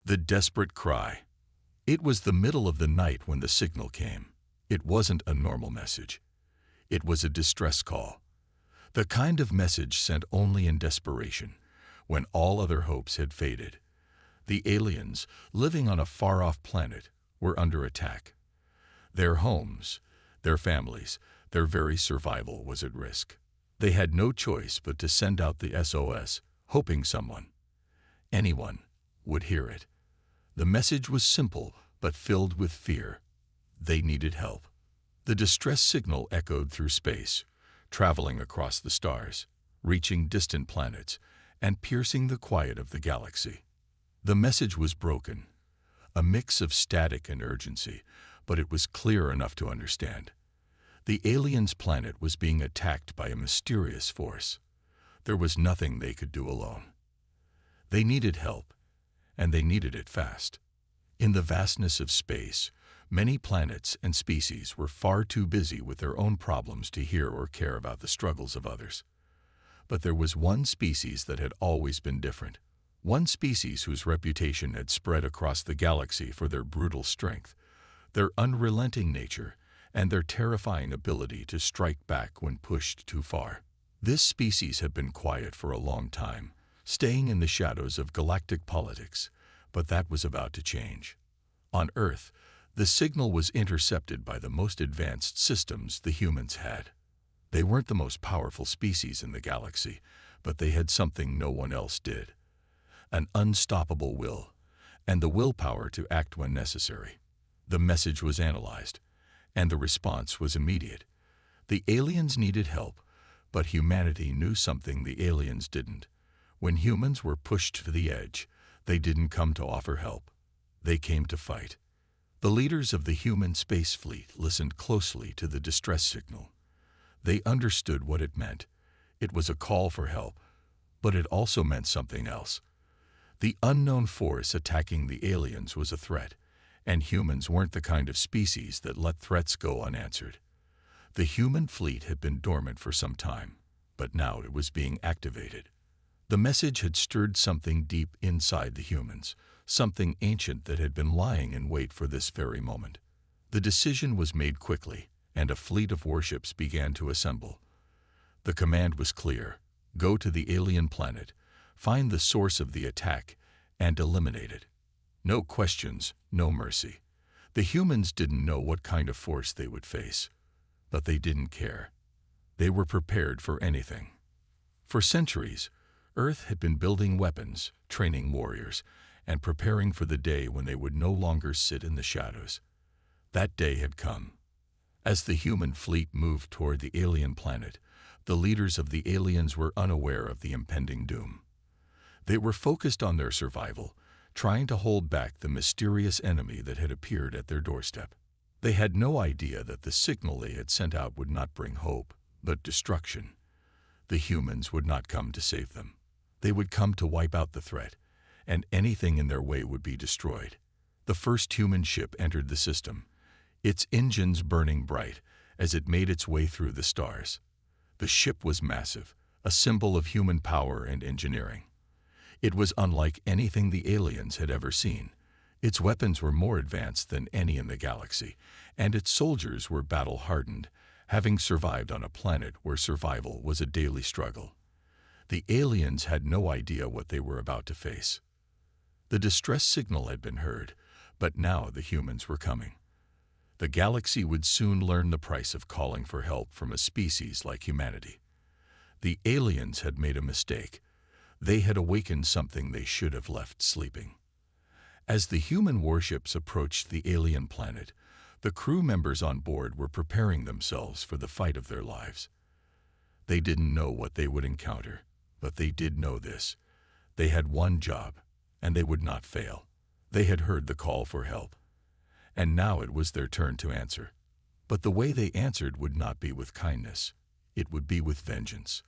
The desperate cry. It was the middle of the night when the signal came. It wasn't a normal message. It was a distress call. The kind of message sent only in desperation, when all other hopes had faded. The aliens, living on a far-off planet, were under attack. Their homes, their families, their very survival was at risk. They had no choice but to send out the SOS, hoping someone, anyone, would hear it. The message was simple but filled with fear. They needed help. The distress signal echoed through space, traveling across the stars, reaching distant planets, and piercing the quiet of the galaxy. The message was broken, a mix of static and urgency, but it was clear enough to understand. The aliens' planet was being attacked by a mysterious force. There was nothing they could do alone. They needed help, and they needed it fast. In the vastness of space, many planets and species were far too busy with their own problems to hear or care about the struggles of others. But there was one species that had always been different. One species whose reputation had spread across the galaxy for their brutal strength, their unrelenting nature, and their terrifying ability to strike back when pushed too far. This species had been quiet for a long time, staying in the shadows of galactic politics, but that was about to change. On Earth, the signal was intercepted by the most advanced systems the humans had. They weren't the most powerful species in the galaxy, but they had something no one else did. An unstoppable will, and the willpower to act when necessary. The message was analyzed, and the response was immediate. The aliens needed help, but humanity knew something the aliens didn't. When humans were pushed to the edge, they didn't come to offer help. They came to fight. The leaders of the human space fleet listened closely to the distress signal. They understood what it meant. It was a call for help, but it also meant something else. The unknown force attacking the aliens was a threat, and humans weren't the kind of species that let threats go unanswered. The human fleet had been dormant for some time, but now it was being activated. The message had stirred something deep inside the humans, something ancient that had been lying in wait for this very moment. The decision was made quickly, and a fleet of warships began to assemble. The command was clear: go to the alien planet, find the source of the attack, and eliminate it. No questions, no mercy. The humans didn't know what kind of force they would face, but they didn't care. They were prepared for anything. For centuries, Earth had been building weapons, training warriors, and preparing for the day when they would no longer sit in the shadows. That day had come. As the human fleet moved toward the alien planet, the leaders of the aliens were unaware of the impending doom. They were focused on their survival, trying to hold back the mysterious enemy that had appeared at their doorstep. They had no idea that the signal they had sent out would not bring hope, but destruction. The humans would not come to save them. They would come to wipe out the threat, and anything in their way would be destroyed. The first human ship entered the system, its engines burning bright as it made its way through the stars. The ship was massive, a symbol of human power and engineering. It was unlike anything the aliens had ever seen. Its weapons were more advanced than any in the galaxy, and its soldiers were battle-hardened, having survived on a planet where survival was a daily struggle. The aliens had no idea what they were about to face. The distress signal had been heard, but now the humans were coming. The galaxy would soon learn the price of calling for help from a species like humanity. The aliens had made a mistake. They had awakened something they should have left sleeping. As the human warships approached the alien planet, the crew members on board were preparing themselves for the fight of their lives. They didn't know what they would encounter, but they did know this: they had one job, and they would not fail. They had heard the call for help, and now it was their turn to answer. But the way they answered would not be with kindness. It would be with vengeance.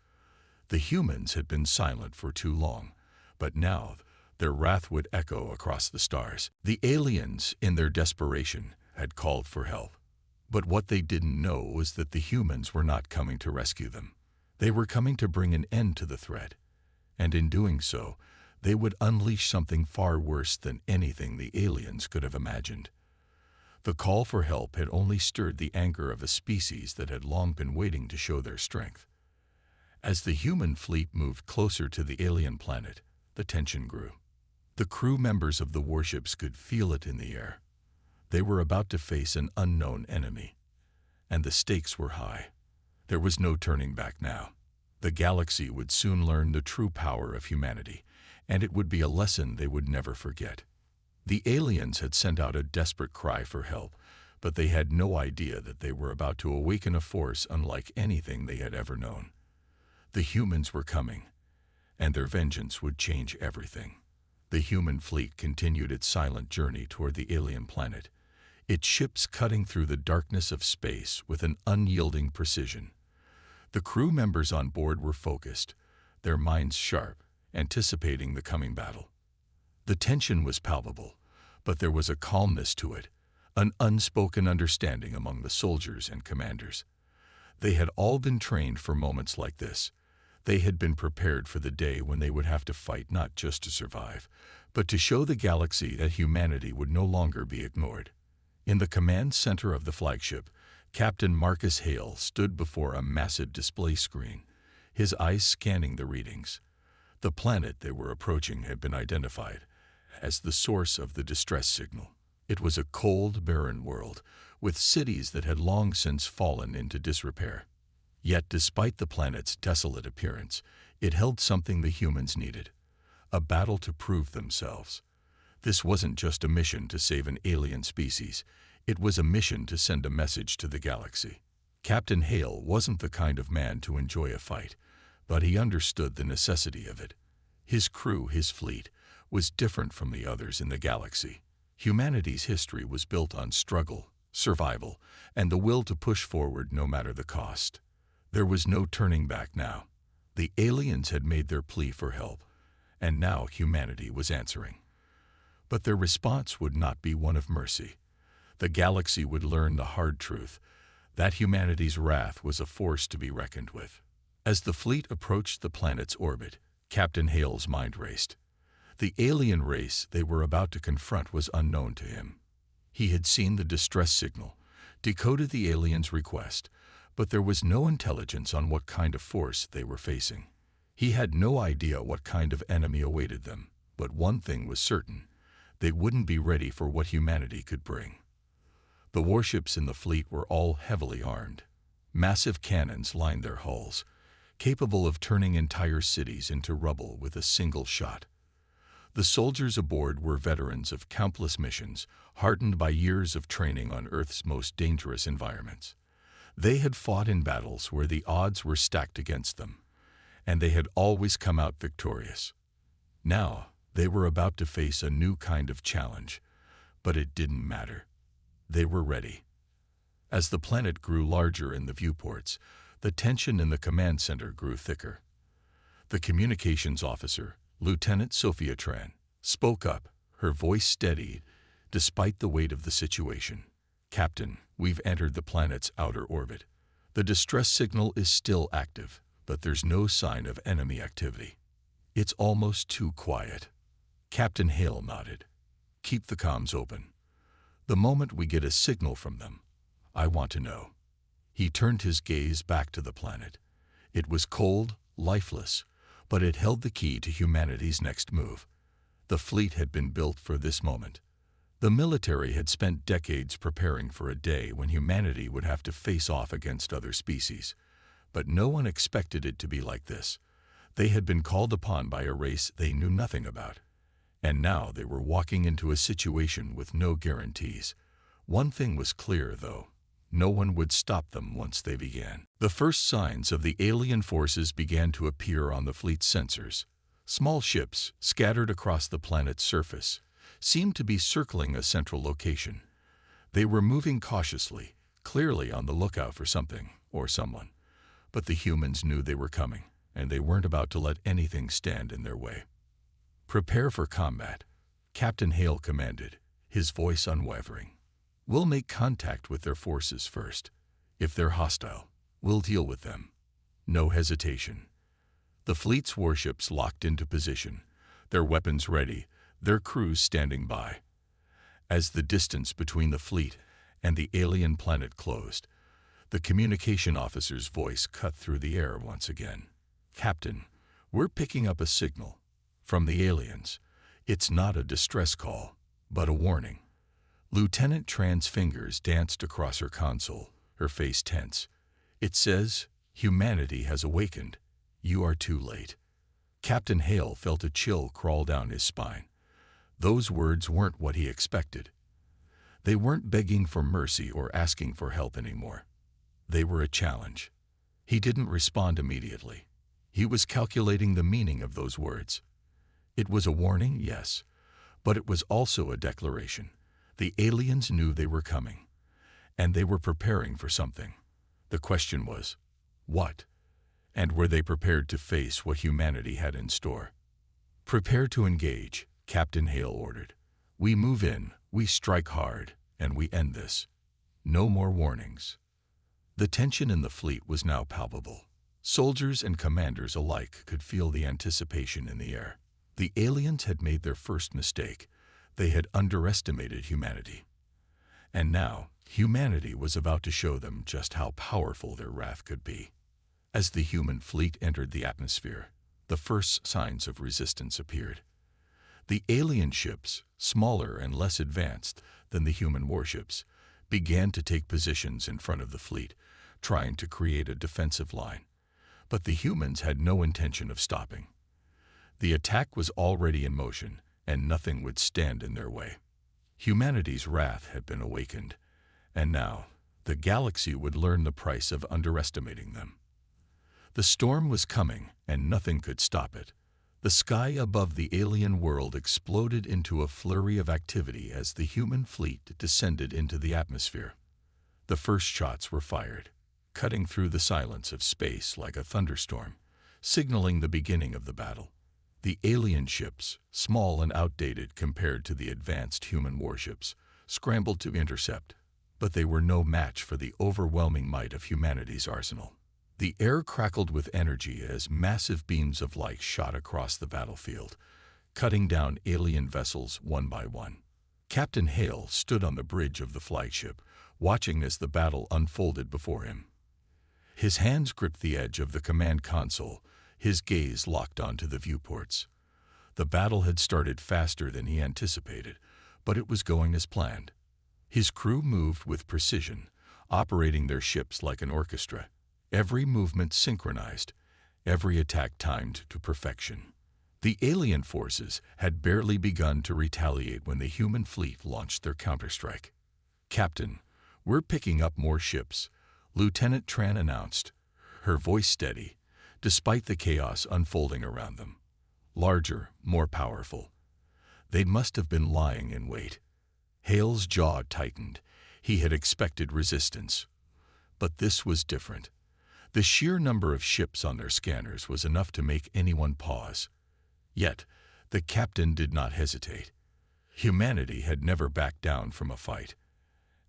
The humans had been silent for too long, but now their wrath would echo across the stars. The aliens, in their desperation, had called for help. But what they didn't know was that the humans were not coming to rescue them. They were coming to bring an end to the threat, and in doing so, They would unleash something far worse than anything the aliens could have imagined. The call for help had only stirred the anger of a species that had long been waiting to show their strength. As the human fleet moved closer to the alien planet, the tension grew. The crew members of the warships could feel it in the air. They were about to face an unknown enemy, and the stakes were high. There was no turning back now. The galaxy would soon learn the true power of humanity, and it would be a lesson they would never forget. The aliens had sent out a desperate cry for help, but they had no idea that they were about to awaken a force unlike anything they had ever known. The humans were coming, and their vengeance would change everything. The human fleet continued its silent journey toward the alien planet, its ships cutting through the darkness of space with an unyielding precision. The crew members on board were focused, their minds sharp, anticipating the coming battle. The tension was palpable, but there was a calmness to it, an unspoken understanding among the soldiers and commanders. They had all been trained for moments like this. They had been prepared for the day when they would have to fight not just to survive, but to show the galaxy that humanity would no longer be ignored. In the command center of the flagship, Captain Marcus Hale stood before a massive display screen, his eyes scanning the readings. The planet they were approaching had been identified as the source of the distress signal. It was a cold, barren world, with cities that had long since fallen into disrepair. Yet, despite the planet's desolate appearance, it held something the humans needed: a battle to prove themselves. This wasn't just a mission to save an alien species, it was a mission to send a message to the galaxy. Captain Hale wasn't the kind of man to enjoy a fight, but he understood the necessity of it. His crew, his fleet, was different from the others in the galaxy. Humanity's history was built on struggle, survival, and the will to push forward no matter the cost. There was no turning back now. The aliens had made their plea for help, and now humanity was answering. But their response would not be one of mercy. The galaxy would learn the hard truth, that humanity's wrath was a force to be reckoned with. As the fleet approached the planet's orbit, Captain Hale's mind raced. The alien race they were about to confront was unknown to him. He had seen the distress signal, decoded the aliens' request, but there was no intelligence on what kind of force they were facing. He had no idea what kind of enemy awaited them, but one thing was certain: they wouldn't be ready for what humanity could bring. The warships in the fleet were all heavily armed. Massive cannons lined their hulls, capable of turning entire cities into rubble with a single shot. The soldiers aboard were veterans of countless missions, hardened by years of training on Earth's most dangerous environments. They had fought in battles where the odds were stacked against them, and they had always come out victorious. Now, they were about to face a new kind of challenge, but it didn't matter. They were ready. As the planet grew larger in the viewports, the tension in the command center grew thicker. The communications officer, Lieutenant Sophia Tran, spoke up, her voice steadied, despite the weight of the situation. "Captain, we've entered the planet's outer orbit. The distress signal is still active, but there's no sign of enemy activity. It's almost too quiet." Captain Hale nodded. "Keep the comms open. The moment we get a signal from them, I want to know." He turned his gaze back to the planet. It was cold, lifeless, but it held the key to humanity's next move. The fleet had been built for this moment. The military had spent decades preparing for a day when humanity would have to face off against other species. But no one expected it to be like this. They had been called upon by a race they knew nothing about. And now they were walking into a situation with no guarantees. One thing was clear, though: no one would stop them once they began. The first signs of the alien forces began to appear on the fleet's sensors. Small ships, scattered across the planet's surface, seemed to be circling a central location. They were moving cautiously, clearly on the lookout for something or someone. But the humans knew they were coming, and they weren't about to let anything stand in their way. "Prepare for combat," Captain Hale commanded, his voice unwavering. "We'll make contact with their forces first. If they're hostile, we'll deal with them. No hesitation." The fleet's warships locked into position, their weapons ready, their crews standing by. As the distance between the fleet and the alien planet closed, the communication officer's voice cut through the air once again. "Captain, we're picking up a signal from the aliens. It's not a distress call, but a warning." Lieutenant Tran's fingers danced across her console, her face tense. "It says, humanity has awakened. You are too late." Captain Hale felt a chill crawl down his spine. Those words weren't what he expected. They weren't begging for mercy or asking for help anymore. They were a challenge. He didn't respond immediately. He was calculating the meaning of those words. It was a warning, yes, but it was also a declaration. The aliens knew they were coming, and they were preparing for something. The question was, what? And were they prepared to face what humanity had in store? "Prepare to engage," Captain Hale ordered. "We move in, we strike hard, and we end this. No more warnings." The tension in the fleet was now palpable. Soldiers and commanders alike could feel the anticipation in the air. The aliens had made their first mistake. They had underestimated humanity. And now, humanity was about to show them just how powerful their wrath could be. As the human fleet entered the atmosphere, the first signs of resistance appeared. The alien ships, smaller and less advanced than the human warships, began to take positions in front of the fleet, trying to create a defensive line. But the humans had no intention of stopping. The attack was already in motion, and nothing would stand in their way. Humanity's wrath had been awakened, and now the galaxy would learn the price of underestimating them. The storm was coming, and nothing could stop it. The sky above the alien world exploded into a flurry of activity as the human fleet descended into the atmosphere. The first shots were fired, cutting through the silence of space like a thunderstorm, signaling the beginning of the battle. The alien ships, small and outdated compared to the advanced human warships, scrambled to intercept, but they were no match for the overwhelming might of humanity's arsenal. The air crackled with energy as massive beams of light shot across the battlefield, cutting down alien vessels one by one. Captain Hale stood on the bridge of the flagship, watching as the battle unfolded before him. His hands gripped the edge of the command console, his gaze locked onto the viewports. The battle had started faster than he anticipated, but it was going as planned. His crew moved with precision, operating their ships like an orchestra. Every movement synchronized, every attack timed to perfection. The alien forces had barely begun to retaliate when the human fleet launched their counterstrike. "Captain, we're picking up more ships," Lieutenant Tran announced, her voice steady, despite the chaos unfolding around them. Larger, more powerful. They must have been lying in wait. Hale's jaw tightened. He had expected resistance. But this was different. The sheer number of ships on their scanners was enough to make anyone pause. Yet, the captain did not hesitate. Humanity had never backed down from a fight,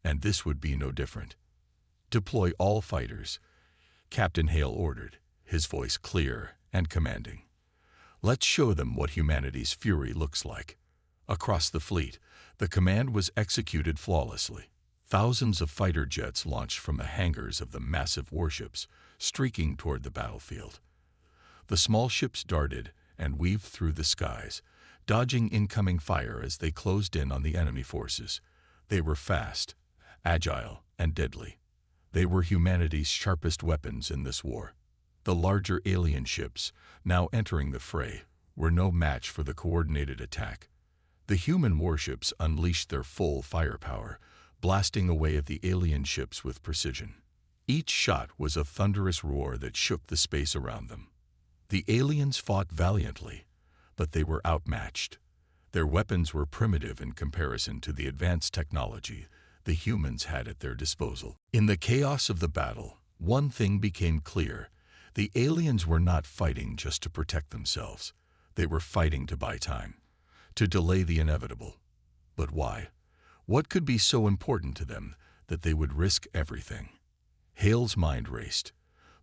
and this would be no different. "Deploy all fighters," Captain Hale ordered, his voice clear and commanding. "Let's show them what humanity's fury looks like." Across the fleet, the command was executed flawlessly. Thousands of fighter jets launched from the hangars of the massive warships, streaking toward the battlefield. The small ships darted and weaved through the skies, dodging incoming fire as they closed in on the enemy forces. They were fast, agile, and deadly. They were humanity's sharpest weapons in this war. The larger alien ships, now entering the fray, were no match for the coordinated attack. The human warships unleashed their full firepower, blasting away at the alien ships with precision. Each shot was a thunderous roar that shook the space around them. The aliens fought valiantly, but they were outmatched. Their weapons were primitive in comparison to the advanced technology the humans had at their disposal. In the chaos of the battle, one thing became clear. The aliens were not fighting just to protect themselves. They were fighting to buy time, to delay the inevitable. But why? What could be so important to them that they would risk everything? Hale's mind raced,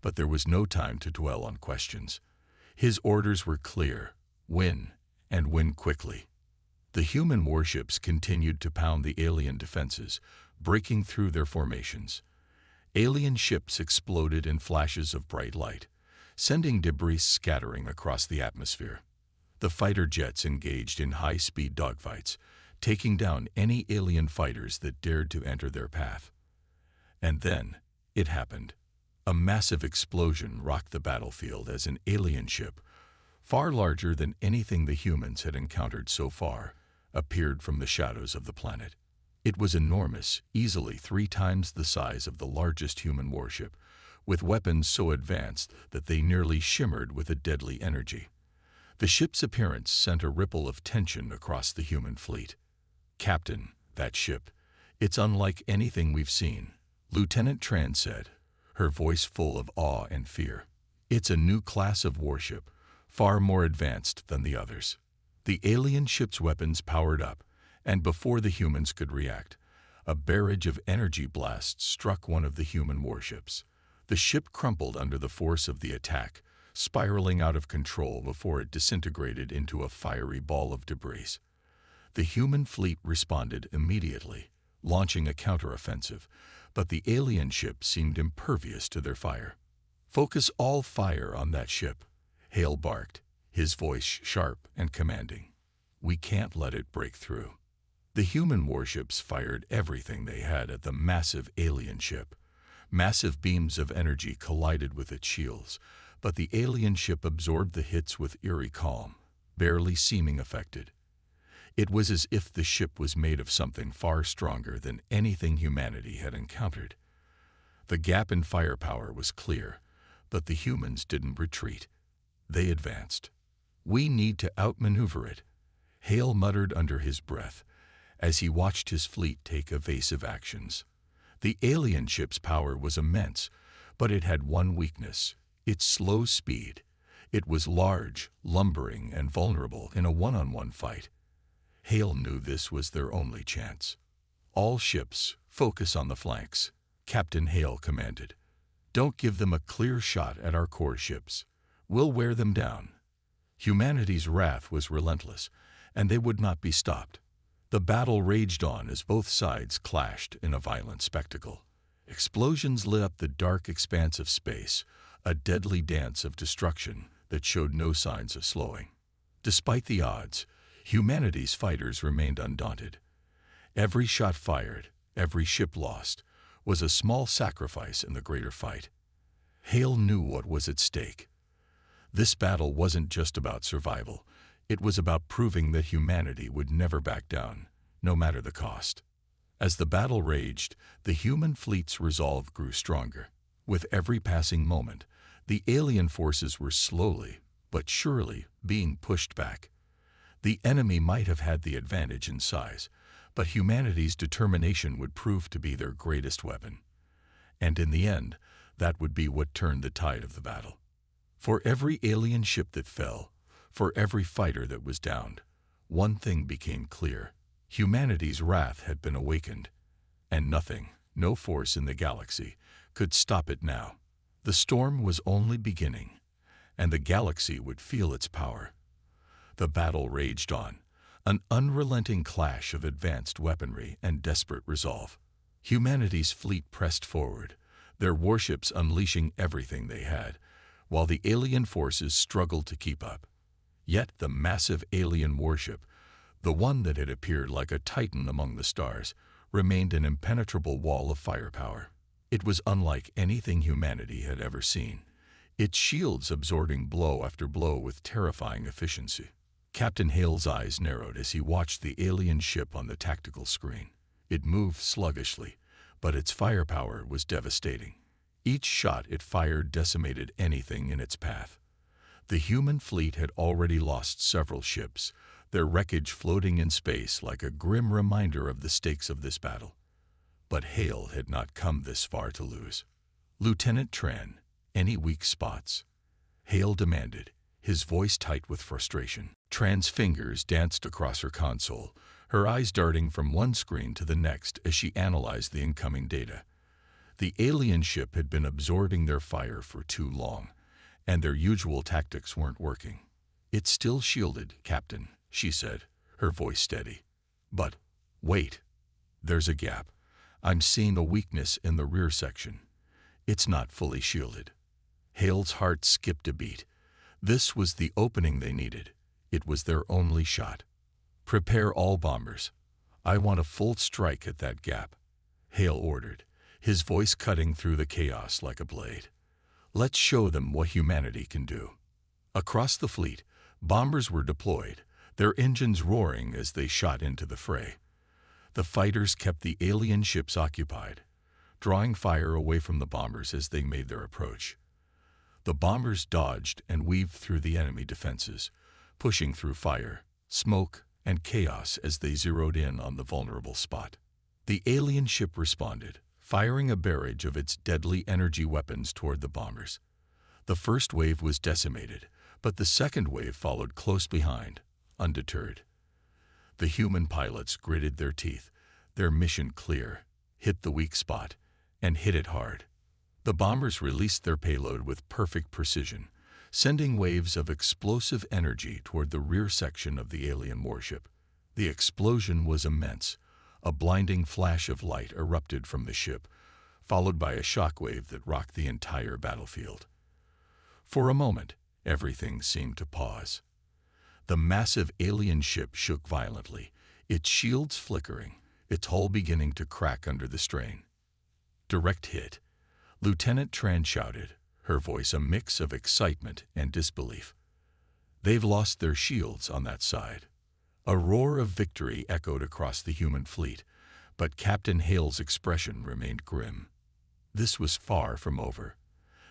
but there was no time to dwell on questions. His orders were clear: win and win quickly. The human warships continued to pound the alien defenses, breaking through their formations. Alien ships exploded in flashes of bright light, sending debris scattering across the atmosphere. The fighter jets engaged in high-speed dogfights, taking down any alien fighters that dared to enter their path. And then, it happened. A massive explosion rocked the battlefield as an alien ship, far larger than anything the humans had encountered so far, appeared from the shadows of the planet. It was enormous, easily 3 times the size of the largest human warship, with weapons so advanced that they nearly shimmered with a deadly energy. The ship's appearance sent a ripple of tension across the human fleet. "Captain, that ship, it's unlike anything we've seen," Lieutenant Tran said, her voice full of awe and fear. "It's a new class of warship, far more advanced than the others." The alien ship's weapons powered up, and before the humans could react, a barrage of energy blasts struck one of the human warships. The ship crumpled under the force of the attack, spiraling out of control before it disintegrated into a fiery ball of debris. The human fleet responded immediately, launching a counteroffensive, but the alien ship seemed impervious to their fire. "Focus all fire on that ship," Hale barked, his voice sharp and commanding. "We can't let it break through." The human warships fired everything they had at the massive alien ship. Massive beams of energy collided with its shields, but the alien ship absorbed the hits with eerie calm, barely seeming affected. It was as if the ship was made of something far stronger than anything humanity had encountered. The gap in firepower was clear, but the humans didn't retreat. They advanced. "We need to outmaneuver it," Hale muttered under his breath as he watched his fleet take evasive actions. The alien ship's power was immense, but it had one weakness: its slow speed. It was large, lumbering, and vulnerable in a one-on-one fight. Hale knew this was their only chance. "All ships, focus on the flanks," Captain Hale commanded. "Don't give them a clear shot at our core ships. We'll wear them down." Humanity's wrath was relentless, and they would not be stopped. The battle raged on as both sides clashed in a violent spectacle. Explosions lit up the dark expanse of space, a deadly dance of destruction that showed no signs of slowing. Despite the odds, humanity's fighters remained undaunted. Every shot fired, every ship lost, was a small sacrifice in the greater fight. Hale knew what was at stake. This battle wasn't just about survival. It was about proving that humanity would never back down, no matter the cost. As the battle raged, the human fleet's resolve grew stronger. With every passing moment, the alien forces were slowly, but surely, being pushed back. The enemy might have had the advantage in size, but humanity's determination would prove to be their greatest weapon. And in the end, that would be what turned the tide of the battle. For every alien ship that fell, for every fighter that was downed, one thing became clear: humanity's wrath had been awakened, and nothing, no force in the galaxy, could stop it now. The storm was only beginning, and the galaxy would feel its power. The battle raged on, an unrelenting clash of advanced weaponry and desperate resolve. Humanity's fleet pressed forward, their warships unleashing everything they had, while the alien forces struggled to keep up. Yet the massive alien warship, the one that had appeared like a titan among the stars, remained an impenetrable wall of firepower. It was unlike anything humanity had ever seen, its shields absorbing blow after blow with terrifying efficiency. Captain Hale's eyes narrowed as he watched the alien ship on the tactical screen. It moved sluggishly, but its firepower was devastating. Each shot it fired decimated anything in its path. The human fleet had already lost several ships, their wreckage floating in space like a grim reminder of the stakes of this battle. But Hale had not come this far to lose. "Lieutenant Tran, any weak spots?" Hale demanded, his voice tight with frustration. Tran's fingers danced across her console, her eyes darting from one screen to the next as she analyzed the incoming data. The alien ship had been absorbing their fire for too long, and their usual tactics weren't working. "It's still shielded, Captain," she said, her voice steady. But, wait. There's a gap. I'm seeing a weakness in the rear section. It's not fully shielded. Hale's heart skipped a beat. This was the opening they needed. It was their only shot. Prepare all bombers. I want a full strike at that gap, Hale ordered, his voice cutting through the chaos like a blade. Let's show them what humanity can do. Across the fleet, bombers were deployed, their engines roaring as they shot into the fray. The fighters kept the alien ships occupied, drawing fire away from the bombers as they made their approach. The bombers dodged and weaved through the enemy defenses, pushing through fire, smoke, and chaos as they zeroed in on the vulnerable spot. The alien ship responded, firing a barrage of its deadly energy weapons toward the bombers. The first wave was decimated, but the second wave followed close behind, undeterred. The human pilots gritted their teeth, their mission clear, hit the weak spot, and hit it hard. The bombers released their payload with perfect precision, sending waves of explosive energy toward the rear section of the alien warship. The explosion was immense. A blinding flash of light erupted from the ship, followed by a shockwave that rocked the entire battlefield. For a moment, everything seemed to pause. The massive alien ship shook violently, its shields flickering, its hull beginning to crack under the strain. Direct hit. Lieutenant Tran shouted, her voice a mix of excitement and disbelief. They've lost their shields on that side. A roar of victory echoed across the human fleet, but Captain Hale's expression remained grim. This was far from over.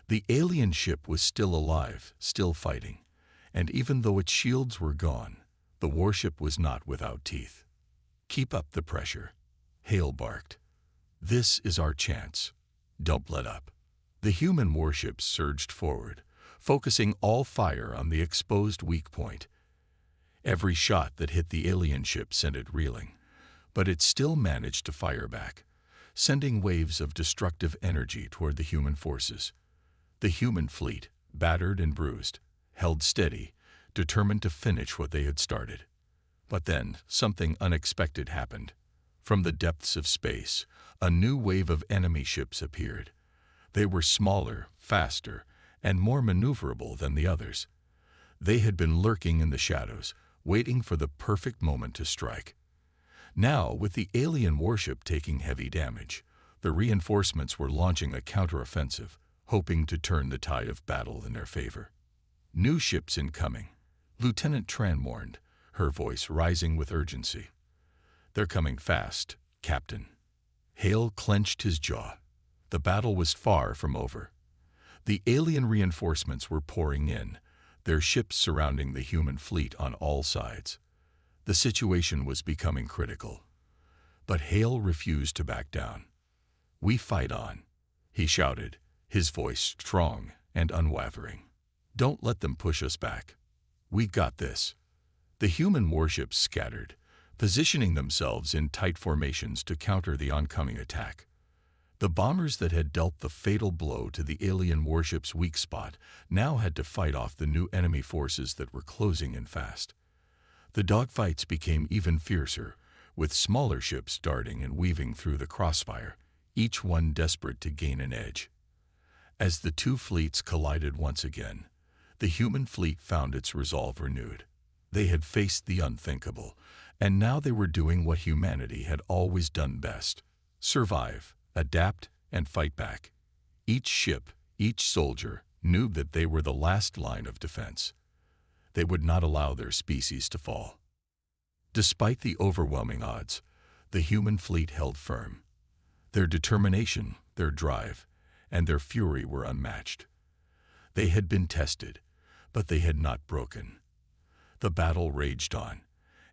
The alien ship was still alive, still fighting, and even though its shields were gone, the warship was not without teeth. Keep up the pressure, Hale barked. This is our chance. Don't let up. The human warships surged forward, focusing all fire on the exposed weak point. Every shot that hit the alien ship sent it reeling, but it still managed to fire back, sending waves of destructive energy toward the human forces. The human fleet, battered and bruised, held steady, determined to finish what they had started. But then, something unexpected happened. From the depths of space, a new wave of enemy ships appeared. They were smaller, faster, and more maneuverable than the others. They had been lurking in the shadows, waiting for the perfect moment to strike. Now, with the alien warship taking heavy damage, the reinforcements were launching a counteroffensive, hoping to turn the tide of battle in their favor. New ships incoming, Lieutenant Tran warned, her voice rising with urgency. They're coming fast, Captain. Hale clenched his jaw. The battle was far from over. The alien reinforcements were pouring in, their ships surrounding the human fleet on all sides. The situation was becoming critical. But Hale refused to back down. We fight on, he shouted, his voice strong and unwavering. Don't let them push us back. We got this. The human warships scattered, positioning themselves in tight formations to counter the oncoming attack. The bombers that had dealt the fatal blow to the alien warship's weak spot now had to fight off the new enemy forces that were closing in fast. The dogfights became even fiercer, with smaller ships darting and weaving through the crossfire, each one desperate to gain an edge. As the two fleets collided once again, the human fleet found its resolve renewed. They had faced the unthinkable, and now they were doing what humanity had always done best: survive, adapt, and fight back. Each ship, each soldier, knew that they were the last line of defense. They would not allow their species to fall. Despite the overwhelming odds, the human fleet held firm. Their determination, their drive, and their fury were unmatched. They had been tested, but they had not broken. The battle raged on,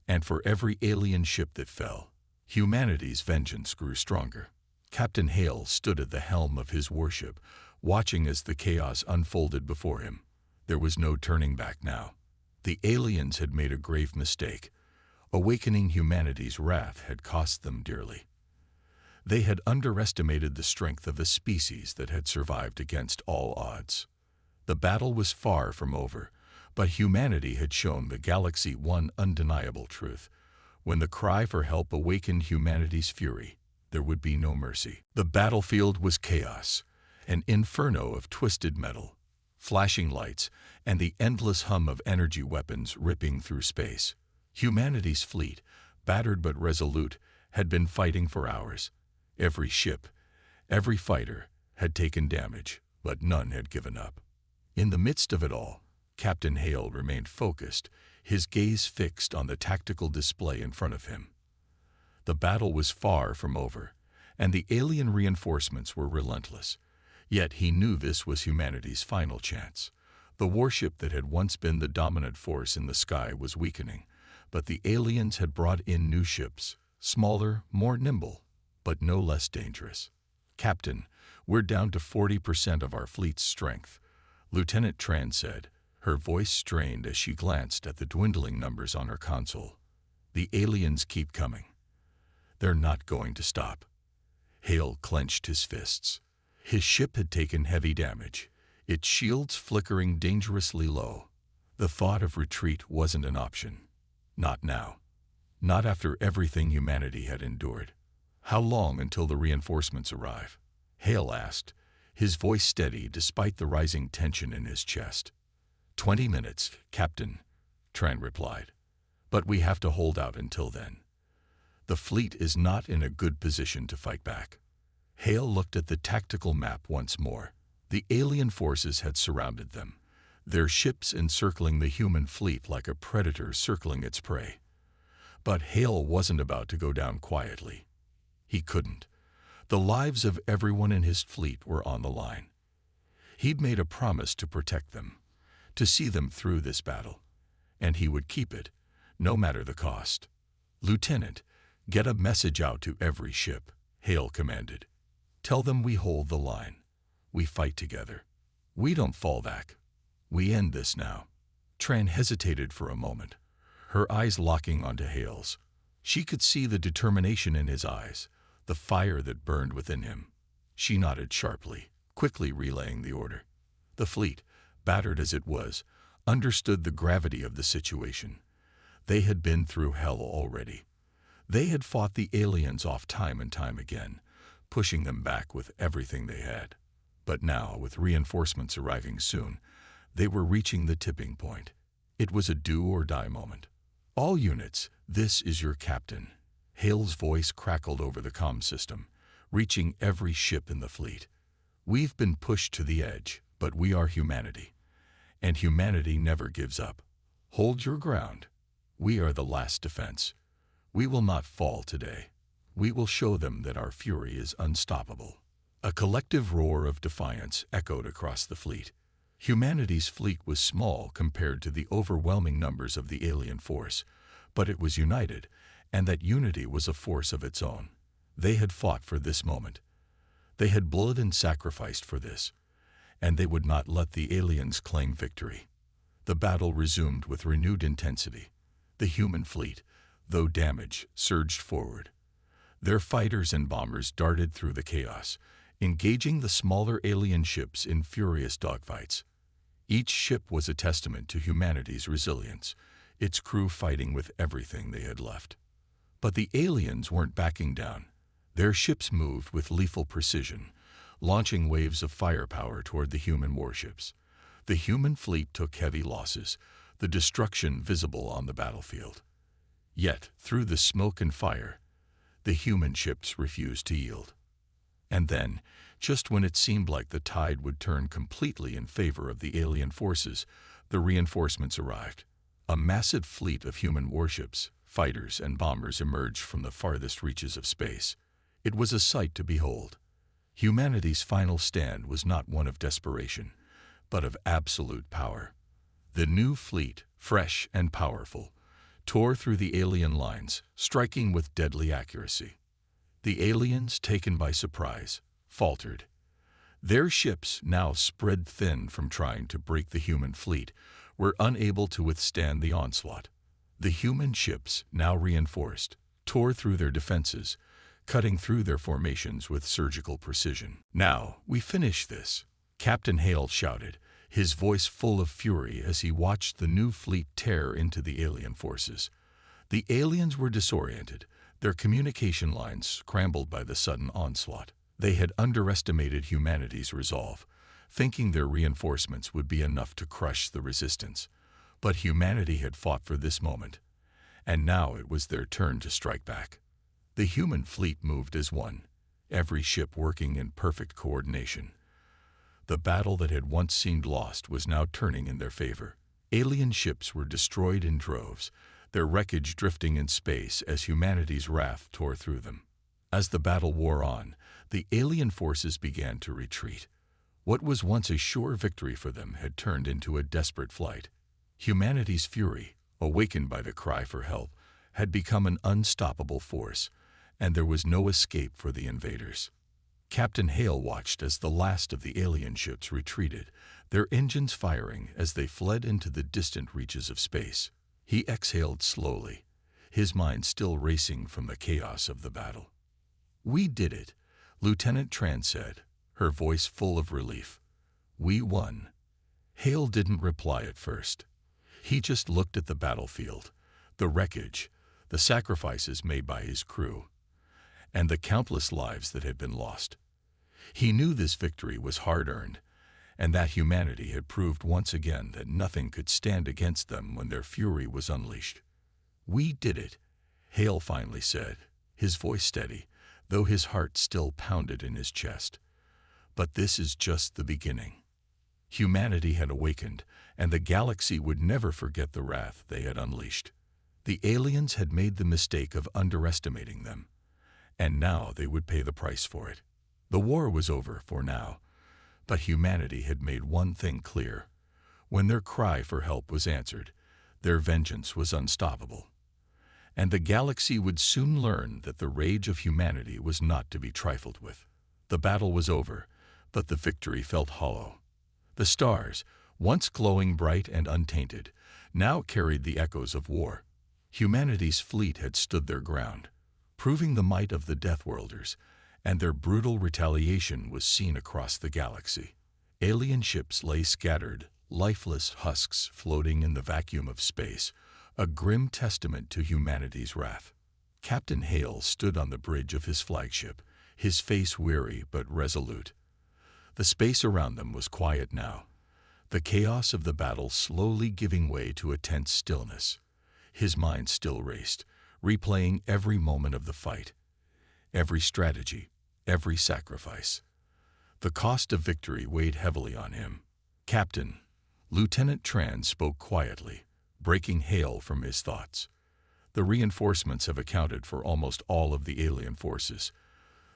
and for every alien ship that fell, humanity's vengeance grew stronger. Captain Hale stood at the helm of his warship, watching as the chaos unfolded before him. There was no turning back now. The aliens had made a grave mistake. Awakening humanity's wrath had cost them dearly. They had underestimated the strength of a species that had survived against all odds. The battle was far from over, But humanity had shown the galaxy one undeniable truth. When the cry for help awakened humanity's fury, there would be no mercy. The battlefield was chaos, an inferno of twisted metal, flashing lights, and the endless hum of energy weapons ripping through space. Humanity's fleet, battered but resolute, had been fighting for hours. Every ship, every fighter, had taken damage, but none had given up. In the midst of it all, Captain Hale remained focused, his gaze fixed on the tactical display in front of him. The battle was far from over, and the alien reinforcements were relentless. Yet he knew this was humanity's final chance. The warship that had once been the dominant force in the sky was weakening, but the aliens had brought in new ships, smaller, more nimble, but no less dangerous. "Captain, we're down to 40% of our fleet's strength," Lieutenant Tran said, her voice strained as she glanced at the dwindling numbers on her console. "The aliens keep coming. They're not going to stop." Hale clenched his fists. His ship had taken heavy damage, its shields flickering dangerously low. The thought of retreat wasn't an option. Not now. Not after everything humanity had endured. "How long until the reinforcements arrive?" Hale asked, his voice steady despite the rising tension in his chest. 20 minutes, Captain," Tran replied. "But we have to hold out until then. The fleet is not in a good position to fight back." Hale looked at the tactical map once more. The alien forces had surrounded them, their ships encircling the human fleet like a predator circling its prey. But Hale wasn't about to go down quietly. He couldn't. The lives of everyone in his fleet were on the line. He'd made a promise to protect them, to see them through this battle, and he would keep it, no matter the cost. "Lieutenant, get a message out to every ship," Hale commanded. "Tell them we hold the line. We fight together. We don't fall back. We end this now." Tran hesitated for a moment, her eyes locking onto Hale's. She could see the determination in his eyes, the fire that burned within him. She nodded sharply, quickly relaying the order. The fleet, battered as it was, understood the gravity of the situation. They had been through hell already. They had fought the aliens off time and time again, pushing them back with everything they had. But now, with reinforcements arriving soon, they were reaching the tipping point. It was a do-or-die moment. "All units, this is your captain." Hale's voice crackled over the comm system, reaching every ship in the fleet. "We've been pushed to the edge, but we are humanity. And humanity never gives up. Hold your ground. We are the last defense. We will not fall today. We will show them that our fury is unstoppable." A collective roar of defiance echoed across the fleet. Humanity's fleet was small compared to the overwhelming numbers of the alien force, but it was united, and that unity was a force of its own. They had fought for this moment. They had bled and sacrificed for this, and they would not let the aliens claim victory. The battle resumed with renewed intensity. The human fleet, though damaged, surged forward. Their fighters and bombers darted through the chaos, engaging the smaller alien ships in furious dogfights. Each ship was a testament to humanity's resilience, its crew fighting with everything they had left. But the aliens weren't backing down. Their ships moved with lethal precision, launching waves of firepower toward the human warships. The human fleet took heavy losses, the destruction visible on the battlefield. Yet, through the smoke and fire, the human ships refused to yield. And then, just when it seemed like the tide would turn completely in favor of the alien forces, the reinforcements arrived. A massive fleet of human warships, fighters, and bombers emerged from the farthest reaches of space. It was a sight to behold. Humanity's final stand was not one of desperation, but of absolute power. The new fleet, fresh and powerful, tore through the alien lines, striking with deadly accuracy. The aliens, taken by surprise, faltered. Their ships, now spread thin from trying to break the human fleet, were unable to withstand the onslaught. The human ships, now reinforced, tore through their defenses, cutting through their formations with surgical precision. "Now, we finish this," Captain Hale shouted, his voice full of fury as he watched the new fleet tear into the alien forces. The aliens were disoriented, their communication lines scrambled by the sudden onslaught. They had underestimated humanity's resolve, thinking their reinforcements would be enough to crush the resistance. But humanity had fought for this moment, and now it was their turn to strike back. The human fleet moved as one, every ship working in perfect coordination. The battle that had once seemed lost was now turning in their favor. Alien ships were destroyed in droves, their wreckage drifting in space as humanity's wrath tore through them. As the battle wore on, the alien forces began to retreat. What was once a sure victory for them had turned into a desperate flight. Humanity's fury, awakened by the cry for help, had become an unstoppable force, and there was no escape for the invaders. Captain Hale watched as the last of the alien ships retreated, their engines firing as they fled into the distant reaches of space. He exhaled slowly, his mind still racing from the chaos of the battle. "We did it," Lieutenant Tran said, her voice full of relief. "We won." Hale didn't reply at first. He just looked at the battlefield, the wreckage, the sacrifices made by his crew, and the countless lives that had been lost. He knew this victory was hard-earned, and that humanity had proved once again that nothing could stand against them when their fury was unleashed. "We did it," Hale finally said, his voice steady, though his heart still pounded in his chest. "But this is just the beginning." Humanity had awakened, and the galaxy would never forget the wrath they had unleashed. The aliens had made the mistake of underestimating them, and now they would pay the price for it. The war was over for now, but humanity had made one thing clear. When their cry for help was answered, their vengeance was unstoppable. And the galaxy would soon learn that the rage of humanity was not to be trifled with. The battle was over, but the victory felt hollow. The stars, once glowing bright and untainted, now carried the echoes of war. Humanity's fleet had stood their ground, proving the might of the Deathworlders, and their brutal retaliation was seen across the galaxy. Alien ships lay scattered, lifeless husks floating in the vacuum of space, a grim testament to humanity's wrath. Captain Hale stood on the bridge of his flagship, his face weary but resolute. The space around them was quiet now, the chaos of the battle slowly giving way to a tense stillness. His mind still raced, replaying every moment of the fight, every strategy, every sacrifice. The cost of victory weighed heavily on him. "Captain," Lieutenant Tran spoke quietly, breaking Hale from his thoughts. "The reinforcements have accounted for almost all of the alien forces.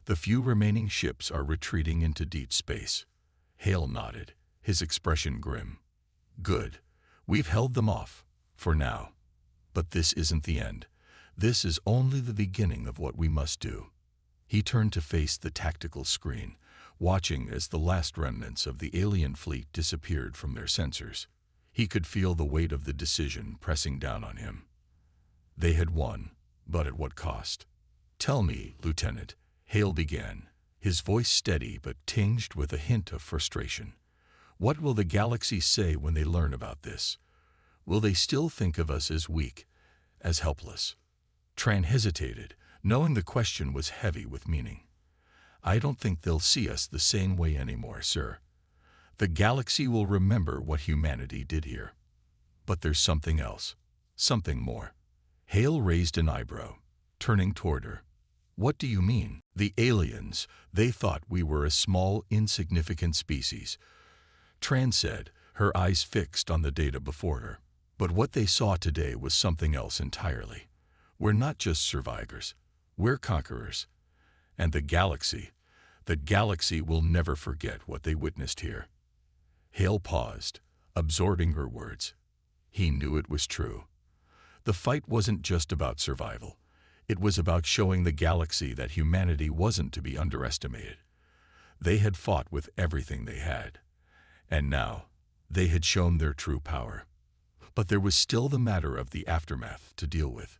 The few remaining ships are retreating into deep space." Hale nodded, his expression grim. "Good. We've held them off, for now. But this isn't the end. This is only the beginning of what we must do." He turned to face the tactical screen, watching as the last remnants of the alien fleet disappeared from their sensors. He could feel the weight of the decision pressing down on him. They had won, but at what cost? "Tell me, Lieutenant," Hale began, his voice steady but tinged with a hint of frustration. "What will the galaxy say when they learn about this? Will they still think of us as weak, as helpless?" Tran hesitated, knowing the question was heavy with meaning. "I don't think they'll see us the same way anymore, sir. The galaxy will remember what humanity did here. But there's something else, something more." Hale raised an eyebrow, turning toward her. "What do you mean?" "The aliens, they thought we were a small, insignificant species," Tran said, her eyes fixed on the data before her. "But what they saw today was something else entirely. We're not just survivors. We're conquerors. And the galaxy will never forget what they witnessed here." Hale paused, absorbing her words. He knew it was true. The fight wasn't just about survival. It was about showing the galaxy that humanity wasn't to be underestimated. They had fought with everything they had, and now they had shown their true power. But there was still the matter of the aftermath to deal with.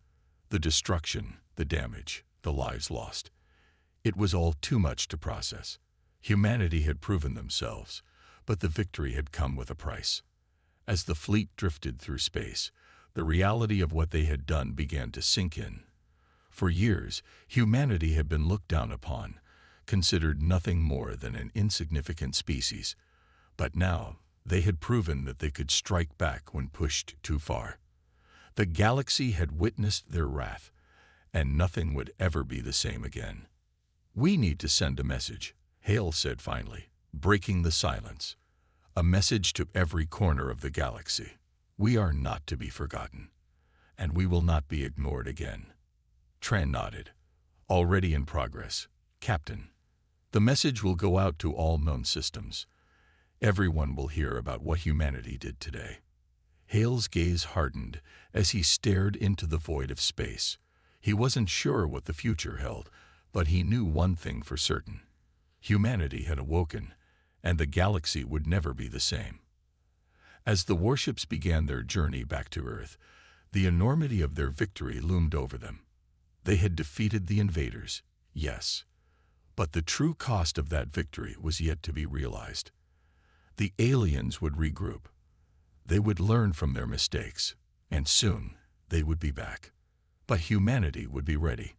The destruction, the damage, the lives lost. It was all too much to process. Humanity had proven themselves, but the victory had come with a price. As the fleet drifted through space, the reality of what they had done began to sink in. For years, humanity had been looked down upon, considered nothing more than an insignificant species. But now, they had proven that they could strike back when pushed too far. The galaxy had witnessed their wrath, and nothing would ever be the same again. "We need to send a message," Hale said finally, breaking the silence. "A message to every corner of the galaxy. We are not to be forgotten, and we will not be ignored again." Tran nodded. "Already in progress, Captain. The message will go out to all known systems. Everyone will hear about what humanity did today." Hale's gaze hardened as he stared into the void of space. He wasn't sure what the future held, but he knew one thing for certain. Humanity had awoken, and the galaxy would never be the same. As the warships began their journey back to Earth, the enormity of their victory loomed over them. They had defeated the invaders, yes, but the true cost of that victory was yet to be realized. The aliens would regroup. They would learn from their mistakes, and soon they would be back. But humanity would be ready.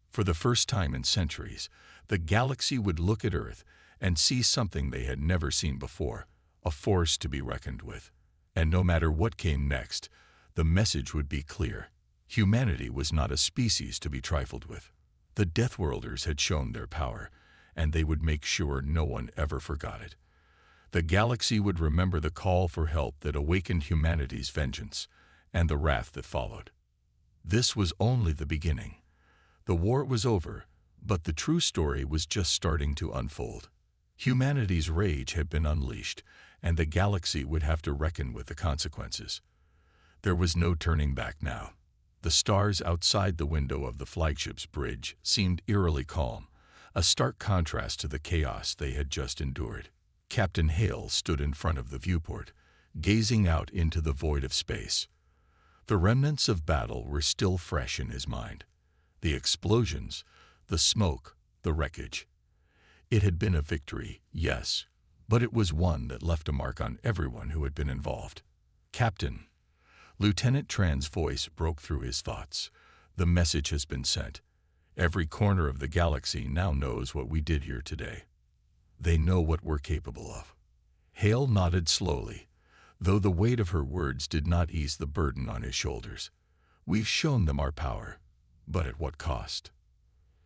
For the first time in centuries, the galaxy would look at Earth and see something they had never seen before, a force to be reckoned with. And no matter what came next, the message would be clear. Humanity was not a species to be trifled with. The Deathworlders had shown their power, and they would make sure no one ever forgot it. The galaxy would remember the call for help that awakened humanity's vengeance, and the wrath that followed. This was only the beginning. The war was over, but the true story was just starting to unfold. Humanity's rage had been unleashed, and the galaxy would have to reckon with the consequences. There was no turning back now. The stars outside the window of the flagship's bridge seemed eerily calm, a stark contrast to the chaos they had just endured. Captain Hale stood in front of the viewport, gazing out into the void of space. The remnants of battle were still fresh in his mind. The explosions, the smoke, the wreckage. It had been a victory, yes, but it was one that left a mark on everyone who had been involved. "Captain," Lieutenant Tran's voice broke through his thoughts. "The message has been sent. Every corner of the galaxy now knows what we did here today. They know what we're capable of." Hale nodded slowly, though the weight of her words did not ease the burden on his shoulders. "We've shown them our power, but at what cost?"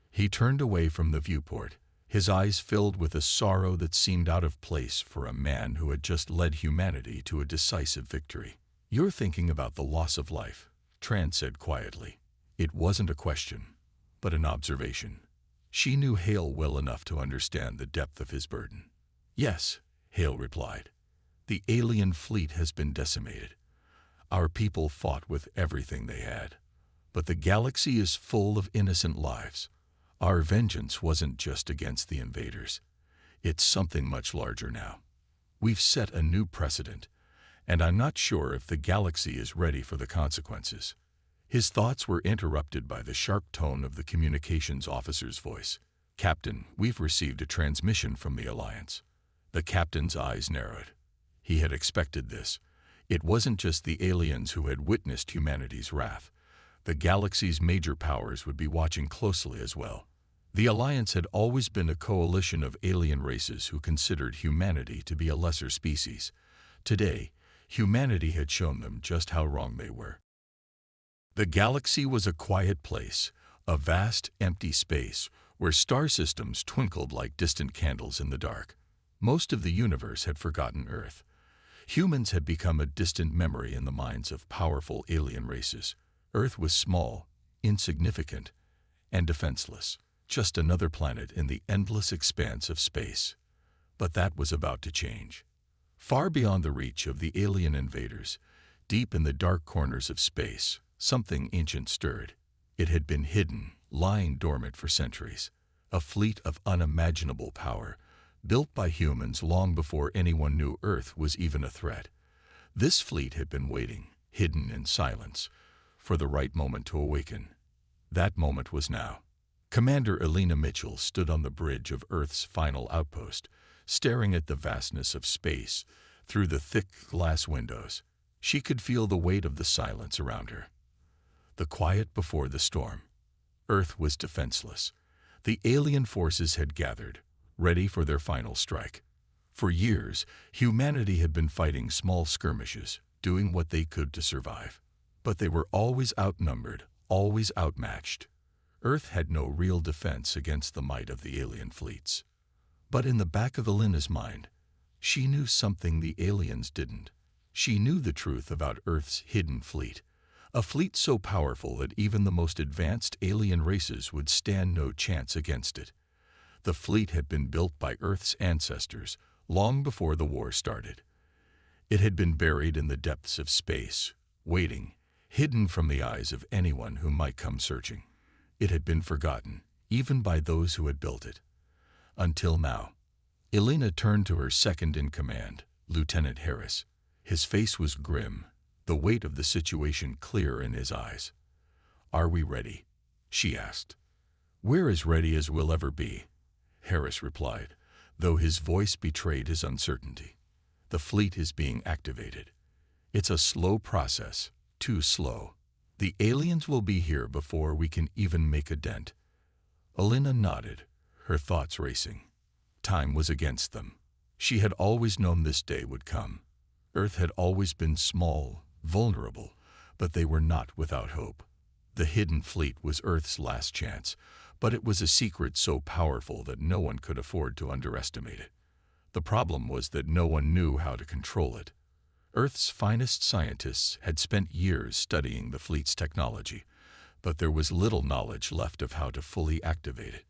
He turned away from the viewport, his eyes filled with a sorrow that seemed out of place for a man who had just led humanity to a decisive victory. "You're thinking about the loss of life," Tran said quietly. It wasn't a question, but an observation. She knew Hale well enough to understand the depth of his burden. "Yes," Hale replied. "The alien fleet has been decimated. Our people fought with everything they had. But the galaxy is full of innocent lives. Our vengeance wasn't just against the invaders. It's something much larger now. We've set a new precedent, and I'm not sure if the galaxy is ready for the consequences." His thoughts were interrupted by the sharp tone of the communications officer's voice. "Captain, we've received a transmission from the Alliance." The captain's eyes narrowed. He had expected this. It wasn't just the aliens who had witnessed humanity's wrath. The galaxy's major powers would be watching closely as well. The Alliance had always been a coalition of alien races who considered humanity to be a lesser species. Today, humanity had shown them just how wrong they were. The galaxy was a quiet place, a vast, empty space where star systems twinkled like distant candles in the dark. Most of the universe had forgotten Earth. Humans had become a distant memory in the minds of powerful alien races. Earth was small, insignificant, and defenseless, just another planet in the endless expanse of space. But that was about to change. Far beyond the reach of the alien invaders, deep in the dark corners of space, something ancient stirred. It had been hidden, lying dormant for centuries. A fleet of unimaginable power, built by humans long before anyone knew Earth was even a threat. This fleet had been waiting, hidden in silence, for the right moment to awaken. That moment was now. Commander Elena Mitchell stood on the bridge of Earth's final outpost, staring at the vastness of space through the thick glass windows. She could feel the weight of the silence around her. The quiet before the storm. Earth was defenseless. The alien forces had gathered, ready for their final strike. For years, humanity had been fighting small skirmishes, doing what they could to survive. But they were always outnumbered, always outmatched. Earth had no real defense against the might of the alien fleets. But in the back of Alina's mind, she knew something the aliens didn't. She knew the truth about Earth's hidden fleet, a fleet so powerful that even the most advanced alien races would stand no chance against it. The fleet had been built by Earth's ancestors long before the war started. It had been buried in the depths of space, waiting, hidden from the eyes of anyone who might come searching. It had been forgotten, even by those who had built it. Until now. Alina turned to her second-in-command, Lieutenant Harris. His face was grim, the weight of the situation clear in his eyes. "Are we ready?" she asked. "We're as ready as we'll ever be," Harris replied, though his voice betrayed his uncertainty. "The fleet is being activated. It's a slow process, too slow. The aliens will be here before we can even make a dent." Alina nodded, her thoughts racing. Time was against them. She had always known this day would come. Earth had always been small, vulnerable, but they were not without hope. The hidden fleet was Earth's last chance, but it was a secret so powerful that no one could afford to underestimate it. The problem was that no one knew how to control it. Earth's finest scientists had spent years studying the fleet's technology, but there was little knowledge left of how to fully activate it.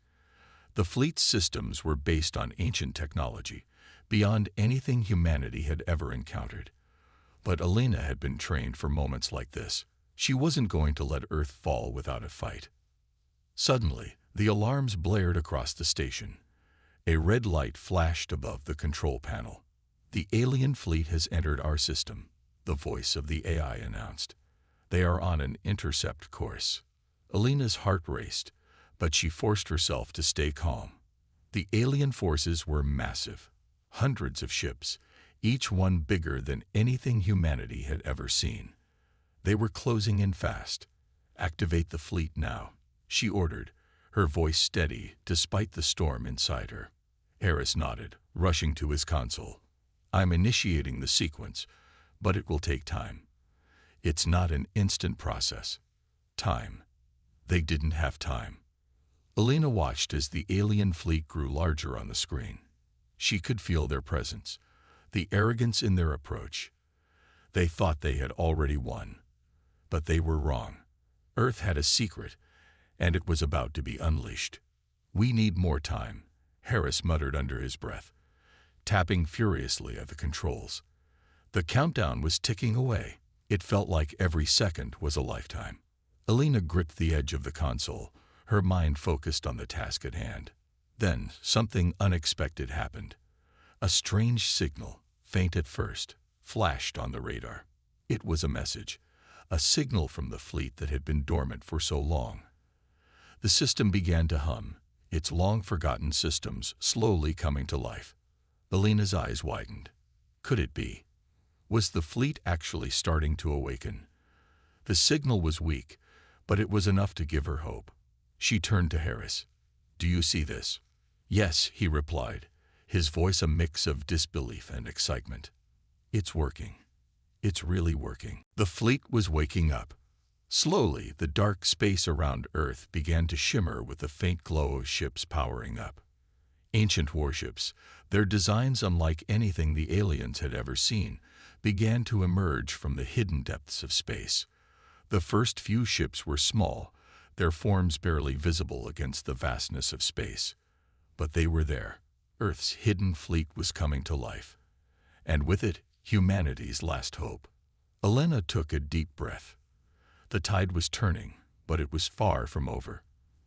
The fleet's systems were based on ancient technology, beyond anything humanity had ever encountered. But Alina had been trained for moments like this. She wasn't going to let Earth fall without a fight. Suddenly, the alarms blared across the station. A red light flashed above the control panel. "The alien fleet has entered our system," the voice of the AI announced. "They are on an intercept course." Alina's heart raced, but she forced herself to stay calm. The alien forces were massive. Hundreds of ships, each one bigger than anything humanity had ever seen. They were closing in fast. "Activate the fleet now," she ordered, her voice steady despite the storm inside her. Harris nodded, rushing to his console. "I'm initiating the sequence, but it will take time. It's not an instant process." Time. They didn't have time. Alina watched as the alien fleet grew larger on the screen. She could feel their presence, the arrogance in their approach. They thought they had already won. But they were wrong. Earth had a secret, and it was about to be unleashed. "We need more time," Harris muttered under his breath, tapping furiously at the controls. The countdown was ticking away. It felt like every second was a lifetime. Alina gripped the edge of the console, her mind focused on the task at hand. Then something unexpected happened. A strange signal, faint at first, flashed on the radar. It was a message, a signal from the fleet that had been dormant for so long. The system began to hum, its long-forgotten systems slowly coming to life. Alina's eyes widened. Could it be? Was the fleet actually starting to awaken? The signal was weak, but it was enough to give her hope. She turned to Harris. "Do you see this?" "Yes," he replied, his voice a mix of disbelief and excitement. "It's working. It's really working." The fleet was waking up. Slowly, the dark space around Earth began to shimmer with the faint glow of ships powering up. Ancient warships, their designs unlike anything the aliens had ever seen, began to emerge from the hidden depths of space. The first few ships were small, their forms barely visible against the vastness of space. But they were there. Earth's hidden fleet was coming to life. And with it, humanity's last hope. Alina took a deep breath. The tide was turning, but it was far from over.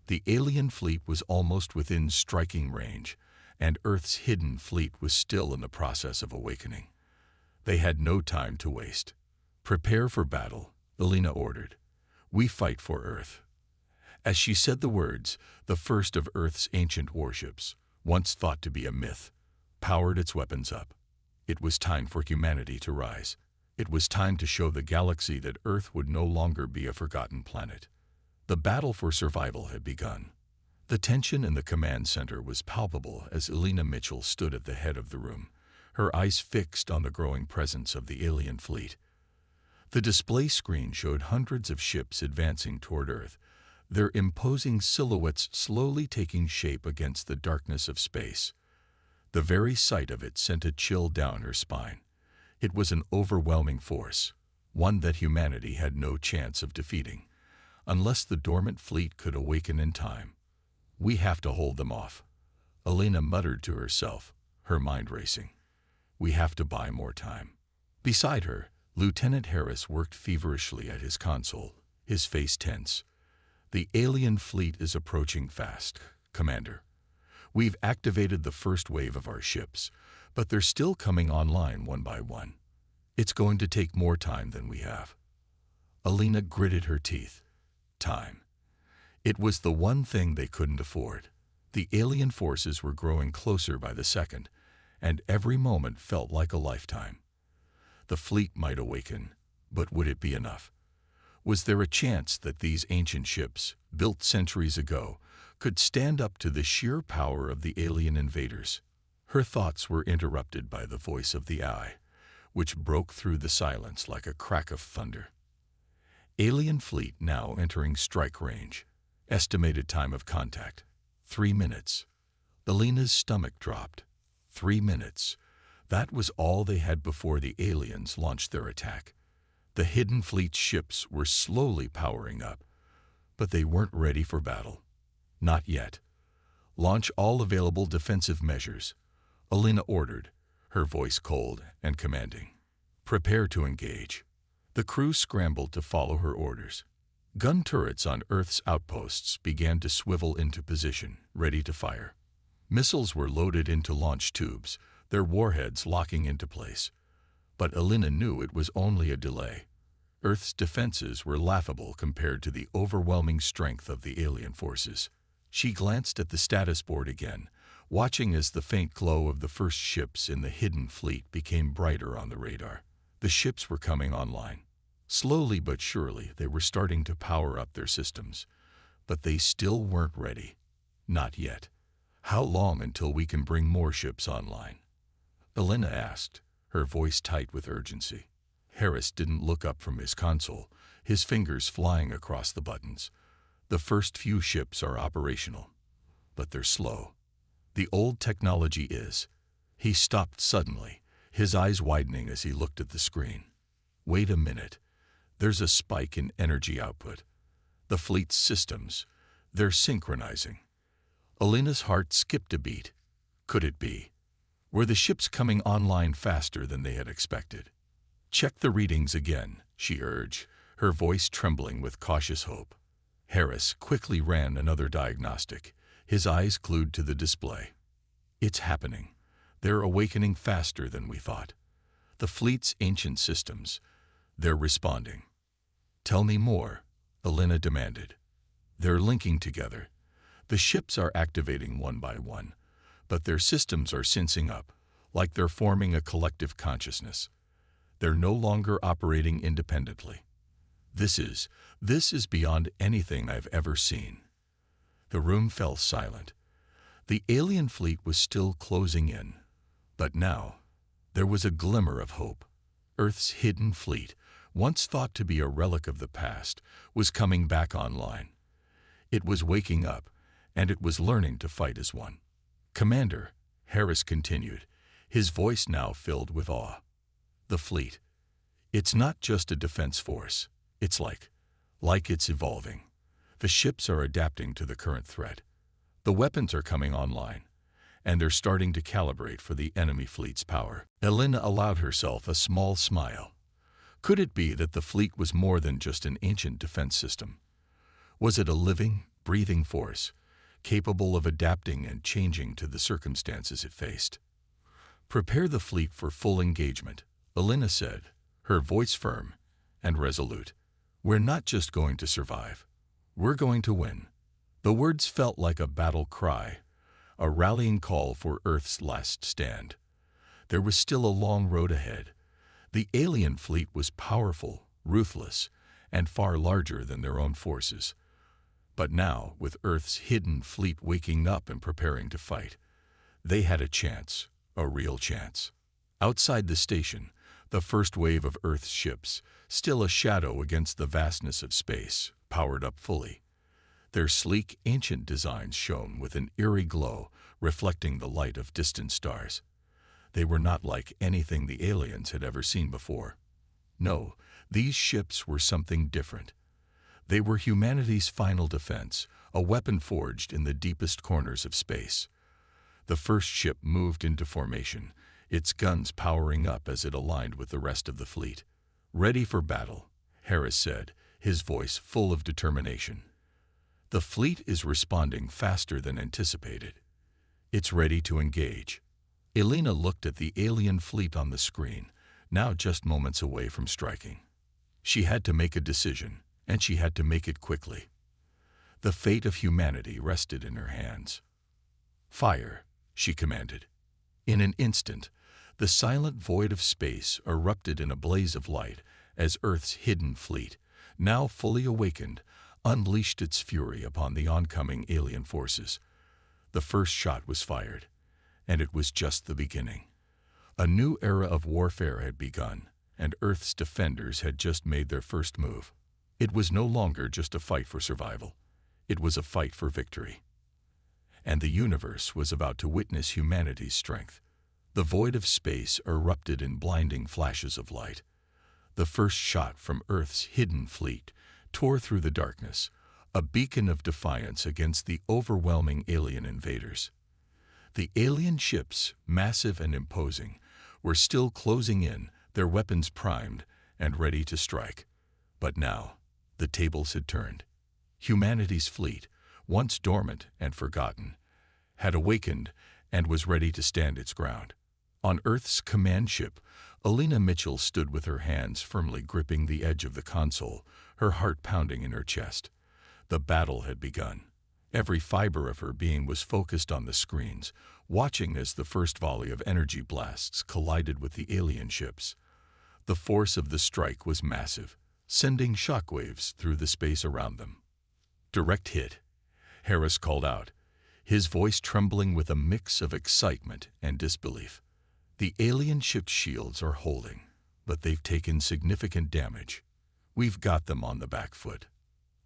The alien fleet was almost within striking range, and Earth's hidden fleet was still in the process of awakening. They had no time to waste. "Prepare for battle," Alina ordered. "We fight for Earth." As she said the words, the first of Earth's ancient warships, once thought to be a myth, powered its weapons up. It was time for humanity to rise. It was time to show the galaxy that Earth would no longer be a forgotten planet. The battle for survival had begun. The tension in the command center was palpable as Elena Mitchell stood at the head of the room, her eyes fixed on the growing presence of the alien fleet. The display screen showed hundreds of ships advancing toward Earth, their imposing silhouettes slowly taking shape against the darkness of space. The very sight of it sent a chill down her spine. It was an overwhelming force, one that humanity had no chance of defeating, unless the dormant fleet could awaken in time. We have to hold them off, Elena muttered to herself, her mind racing. We have to buy more time. Beside her, Lieutenant Harris worked feverishly at his console, his face tense. The alien fleet is approaching fast, Commander. We've activated the first wave of our ships, but they're still coming online one by one. It's going to take more time than we have. Elena gritted her teeth. Time. It was the one thing they couldn't afford. The alien forces were growing closer by the second, and every moment felt like a lifetime. The fleet might awaken, but would it be enough? Was there a chance that these ancient ships, built centuries ago, could stand up to the sheer power of the alien invaders? Her thoughts were interrupted by the voice of the AI, which broke through the silence like a crack of thunder. Alien fleet now entering strike range. Estimated time of contact, 3 minutes. Elena's stomach dropped. 3 minutes. That was all they had before the aliens launched their attack. The hidden fleet's ships were slowly powering up, but they weren't ready for battle. Not yet. Launch all available defensive measures, Elena ordered, her voice cold and commanding. Prepare to engage. The crew scrambled to follow her orders. Gun turrets on Earth's outposts began to swivel into position, ready to fire. Missiles were loaded into launch tubes, their warheads locking into place. But Elena knew it was only a delay. Earth's defenses were laughable compared to the overwhelming strength of the alien forces. She glanced at the status board again, watching as the faint glow of the first ships in the hidden fleet became brighter on the radar. The ships were coming online. Slowly but surely, they were starting to power up their systems. But they still weren't ready. Not yet. How long until we can bring more ships online? Elena asked, her voice tight with urgency. Harris didn't look up from his console, his fingers flying across the buttons. The first few ships are operational, but they're slow. The old technology is. He stopped suddenly, his eyes widening as he looked at the screen. Wait a minute. There's a spike in energy output. The fleet's systems, they're synchronizing. Elena's heart skipped a beat. Could it be? Were the ships coming online faster than they had expected? Check the readings again, she urged, her voice trembling with cautious hope. Harris quickly ran another diagnostic, his eyes glued to the display. It's happening. They're awakening faster than we thought. The fleet's ancient systems, they're responding. Tell me more, Elena demanded. They're linking together. The ships are activating one by one, but their systems are sensing up, like they're forming a collective consciousness. They're no longer operating independently. This is beyond anything I've ever seen. The room fell silent. The alien fleet was still closing in, but now there was a glimmer of hope. Earth's hidden fleet, once thought to be a relic of the past, was coming back online. It was waking up, and it was learning to fight as one. Commander, Harris continued, his voice now filled with awe. The fleet. It's not just a defense force. It's like it's evolving. The ships are adapting to the current threat. The weapons are coming online, and they're starting to calibrate for the enemy fleet's power. Elena allowed herself a small smile. Could it be that the fleet was more than just an ancient defense system? Was it a living, breathing force, capable of adapting and changing to the circumstances it faced? Prepare the fleet for full engagement, Elena said, her voice firm and resolute. We're not just going to survive. We're going to win. The words felt like a battle cry, a rallying call for Earth's last stand. There was still a long road ahead. The alien fleet was powerful, ruthless, and far larger than their own forces. But now, with Earth's hidden fleet waking up and preparing to fight, they had a chance, a real chance. Outside the station, the first wave of Earth's ships, still a shadow against the vastness of space, powered up fully. Their sleek, ancient designs shone with an eerie glow, reflecting the light of distant stars. They were not like anything the aliens had ever seen before. No, these ships were something different. They were humanity's final defense, a weapon forged in the deepest corners of space. The first ship moved into formation, its guns powering up as it aligned with the rest of the fleet. "Ready for battle," Harris said, his voice full of determination. "The fleet is responding faster than anticipated. It's ready to engage." Elena looked at the alien fleet on the screen, now just moments away from striking. She had to make a decision, and she had to make it quickly. The fate of humanity rested in her hands. "Fire," she commanded. In an instant, the silent void of space erupted in a blaze of light as Earth's hidden fleet, now fully awakened, unleashed its fury upon the oncoming alien forces. The first shot was fired, and it was just the beginning. A new era of warfare had begun, and Earth's defenders had just made their first move. It was no longer just a fight for survival. It was a fight for victory. And the universe was about to witness humanity's strength. The void of space erupted in blinding flashes of light. The first shot from Earth's hidden fleet tore through the darkness, a beacon of defiance against the overwhelming alien invaders. The alien ships, massive and imposing, were still closing in, their weapons primed and ready to strike. But now, the tables had turned. Humanity's fleet, once dormant and forgotten, had awakened and was ready to stand its ground. On Earth's command ship, Elena Mitchell stood with her hands firmly gripping the edge of the console, her heart pounding in her chest. The battle had begun. Every fiber of her being was focused on the screens, watching as the first volley of energy blasts collided with the alien ships. The force of the strike was massive, sending shockwaves through the space around them. "Direct hit," Harris called out, his voice trembling with a mix of excitement and disbelief. "The alien ship's shields are holding, but they've taken significant damage. We've got them on the back foot."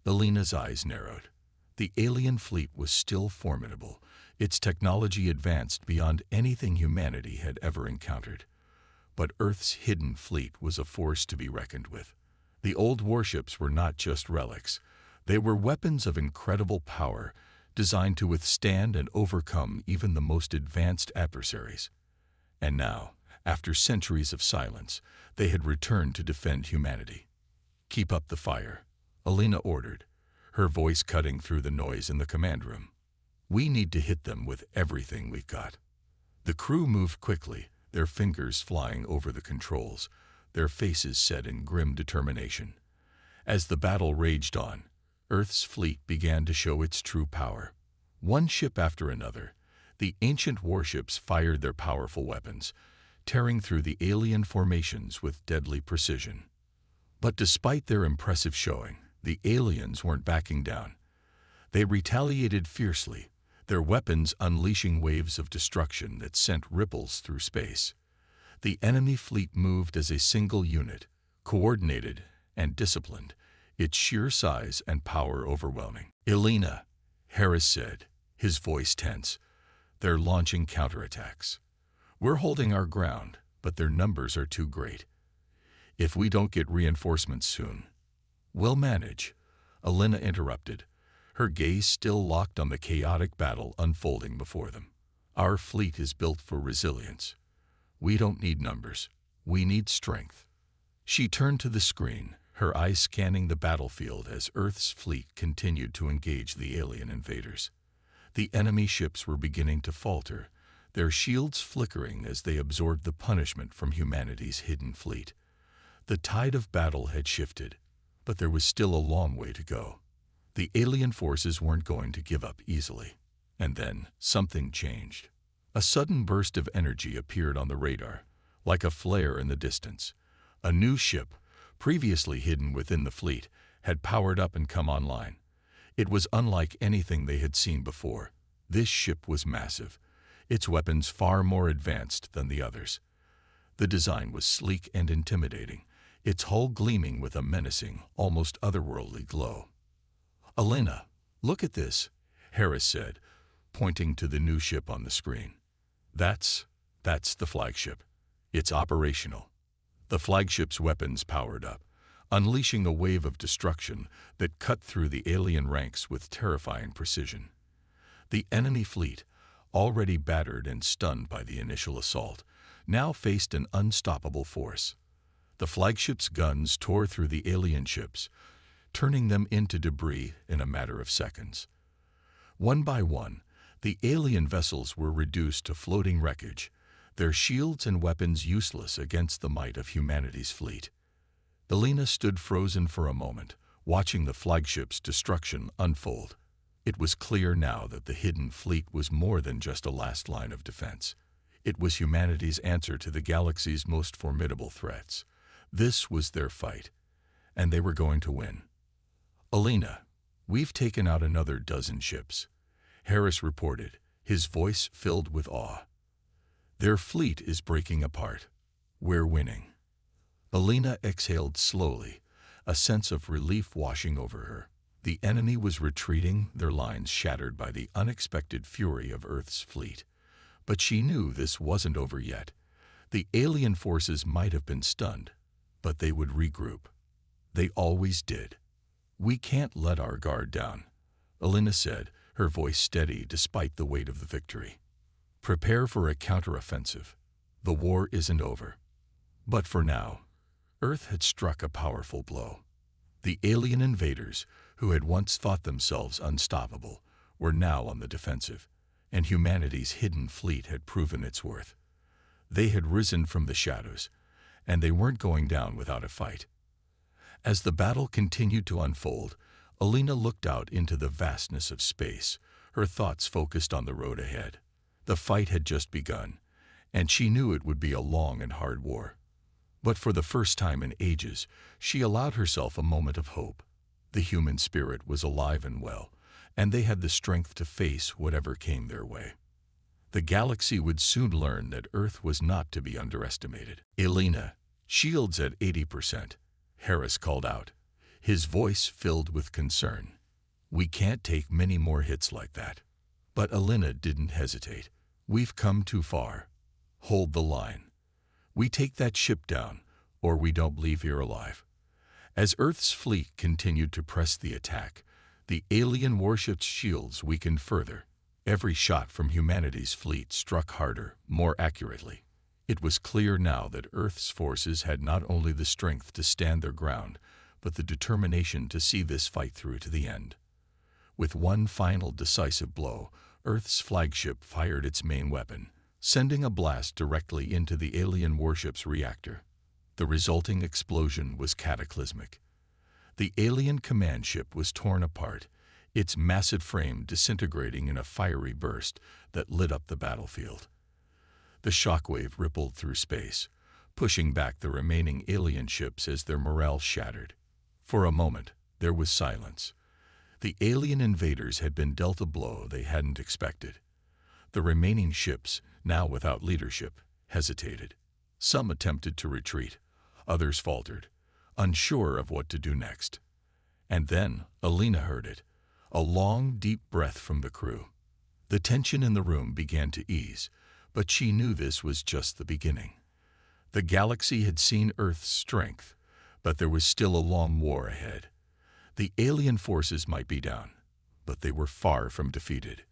Elena's eyes narrowed. The alien fleet was still formidable, its technology advanced beyond anything humanity had ever encountered. But Earth's hidden fleet was a force to be reckoned with. The old warships were not just relics. They were weapons of incredible power, designed to withstand and overcome even the most advanced adversaries. And now, after centuries of silence, they had returned to defend humanity. "Keep up the fire," Elena ordered, her voice cutting through the noise in the command room. "We need to hit them with everything we've got." The crew moved quickly, their fingers flying over the controls, their faces set in grim determination. As the battle raged on, Earth's fleet began to show its true power. One ship after another, the ancient warships fired their powerful weapons, tearing through the alien formations with deadly precision. But despite their impressive showing, the aliens weren't backing down. They retaliated fiercely, their weapons unleashing waves of destruction that sent ripples through space. The enemy fleet moved as a single unit, coordinated and disciplined, its sheer size and power overwhelming. "Elena," Harris said, his voice tense, "they're launching counterattacks. We're holding our ground, but their numbers are too great. If we don't get reinforcements soon—" "We'll manage," Elena interrupted, her gaze still locked on the chaotic battle unfolding before them. "Our fleet is built for resilience. We don't need numbers. We need strength." She turned to the screen, her eyes scanning the battlefield as Earth's fleet continued to engage the alien invaders. The enemy ships were beginning to falter, their shields flickering as they absorbed the punishment from humanity's hidden fleet. The tide of battle had shifted, but there was still a long way to go. The alien forces weren't going to give up easily. And then something changed. A sudden burst of energy appeared on the radar, like a flare in the distance. A new ship, previously hidden within the fleet, had powered up and come online. It was unlike anything they had seen before. This ship was massive, its weapons far more advanced than the others. The design was sleek and intimidating, its hull gleaming with a menacing, almost otherworldly glow. "Elena, look at this," Harris said, pointing to the new ship on the screen. That's the flagship. It's operational." The flagship's weapons powered up, unleashing a wave of destruction that cut through the alien ranks with terrifying precision. The enemy fleet, already battered and stunned by the initial assault, now faced an unstoppable force. The flagship's guns tore through the alien ships, turning them into debris in a matter of seconds. One by one, the alien vessels were reduced to floating wreckage, their shields and weapons useless against the might of humanity's fleet. Elena stood frozen for a moment, watching the flagship's destruction unfold. It was clear now that the hidden fleet was more than just a last line of defense. It was humanity's answer to the galaxy's most formidable threats. This was their fight, and they were going to win. "Elena, we've taken out another dozen ships," Harris reported, his voice filled with awe. "Their fleet is breaking apart. We're winning." Elena exhaled slowly, a sense of relief washing over her. The enemy was retreating, their lines shattered by the unexpected fury of Earth's fleet. But she knew this wasn't over yet. The alien forces might have been stunned, but they would regroup. They always did. "We can't let our guard down," Elena said, her voice steady despite the weight of the victory. "Prepare for a counteroffensive. The war isn't over." But for now, Earth had struck a powerful blow. The alien invaders, who had once thought themselves unstoppable, were now on the defensive, and humanity's hidden fleet had proven its worth. They had risen from the shadows, and they weren't going down without a fight. As the battle continued to unfold, Elena looked out into the vastness of space, her thoughts focused on the road ahead. The fight had just begun, and she knew it would be a long and hard war. But for the first time in ages, she allowed herself a moment of hope. The human spirit was alive and well, and they had the strength to face whatever came their way. The galaxy would soon learn that Earth was not to be underestimated. "Elena, shields at 80%, Harris called out, his voice filled with concern. "We can't take many more hits like that." But Elena didn't hesitate. "We've come too far. Hold the line. We take that ship down, or we don't leave here alive." As Earth's fleet continued to press the attack, the alien warship's shields weakened further. Every shot from humanity's fleet struck harder, more accurately. It was clear now that Earth's forces had not only the strength to stand their ground, but the determination to see this fight through to the end. With one final decisive blow, Earth's flagship fired its main weapon, sending a blast directly into the alien warship's reactor. The resulting explosion was cataclysmic. The alien command ship was torn apart, its massive frame disintegrating in a fiery burst that lit up the battlefield. The shockwave rippled through space, pushing back the remaining alien ships as their morale shattered. For a moment, there was silence. The alien invaders had been dealt a blow they hadn't expected. The remaining ships, now without leadership, hesitated. Some attempted to retreat, others faltered, unsure of what to do next. And then Elena heard it, a long, deep breath from the crew. The tension in the room began to ease, but she knew this was just the beginning. The galaxy had seen Earth's strength, but there was still a long war ahead. The alien forces might be down, but they were far from defeated.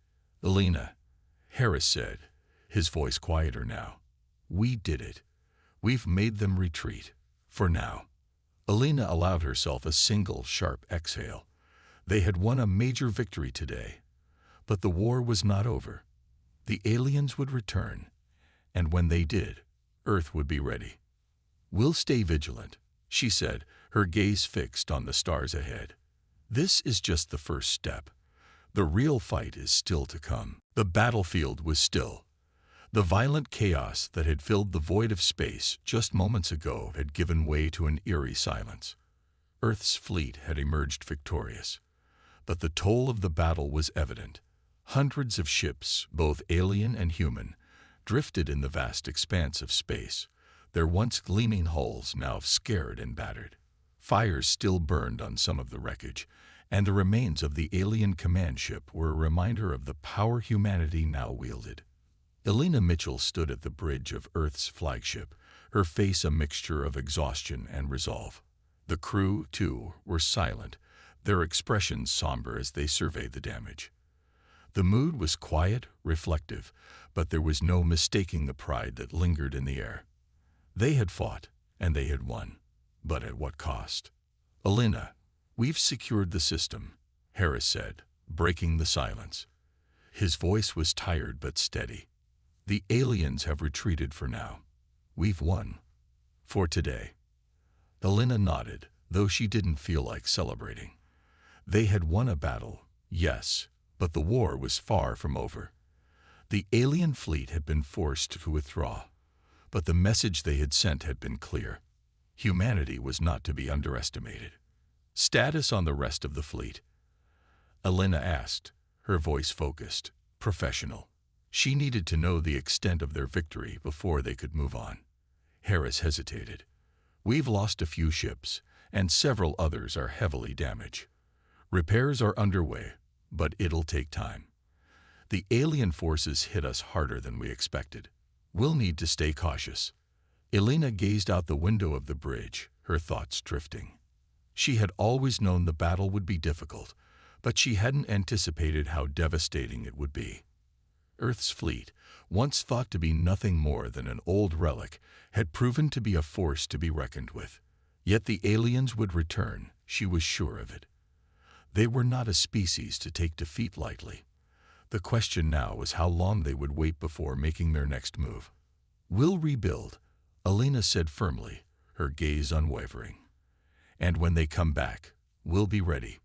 "Elena," Harris said, his voice quieter now, "we did it. We've made them retreat. For now." Elena allowed herself a single sharp exhale. They had won a major victory today. But the war was not over. The aliens would return, and when they did, Earth would be ready. "We'll stay vigilant," she said, her gaze fixed on the stars ahead. "This is just the first step. The real fight is still to come. The battlefield was still. The violent chaos that had filled the void of space just moments ago had given way to an eerie silence. Earth's fleet had emerged victorious, but the toll of the battle was evident. Hundreds of ships, both alien and human, drifted in the vast expanse of space, their once gleaming hulls now scarred and battered. Fires still burned on some of the wreckage, and the remains of the alien command ship were a reminder of the power humanity now wielded. Elena Mitchell stood at the bridge of Earth's flagship, her face a mixture of exhaustion and resolve. The crew, too, were silent, their expressions somber as they surveyed the damage. The mood was quiet, reflective, but there was no mistaking the pride that lingered in the air. They had fought, and they had won. But at what cost? "Elena, we've secured the system," Harris said, breaking the silence. His voice was tired but steady. "The aliens have retreated for now. We've won. For today." Elena nodded, though she didn't feel like celebrating. They had won a battle, yes, but the war was far from over. The alien fleet had been forced to withdraw, but the message they had sent had been clear. Humanity was not to be underestimated. "Status on the rest of the fleet?" Elena asked, her voice focused, professional. She needed to know the extent of their victory before they could move on. Harris hesitated. "We've lost a few ships, and several others are heavily damaged. Repairs are underway, but it'll take time. The alien forces hit us harder than we expected. We'll need to stay cautious." Elena gazed out the window of the bridge, her thoughts drifting. She had always known the battle would be difficult, but she hadn't anticipated how devastating it would be. Earth's fleet, once thought to be nothing more than an old relic, had proven to be a force to be reckoned with. Yet the aliens would return, she was sure of it. They were not a species to take defeat lightly. The question now was how long they would wait before making their next move. "We'll rebuild," Elena said firmly, her gaze unwavering. "And when they come back, we'll be ready."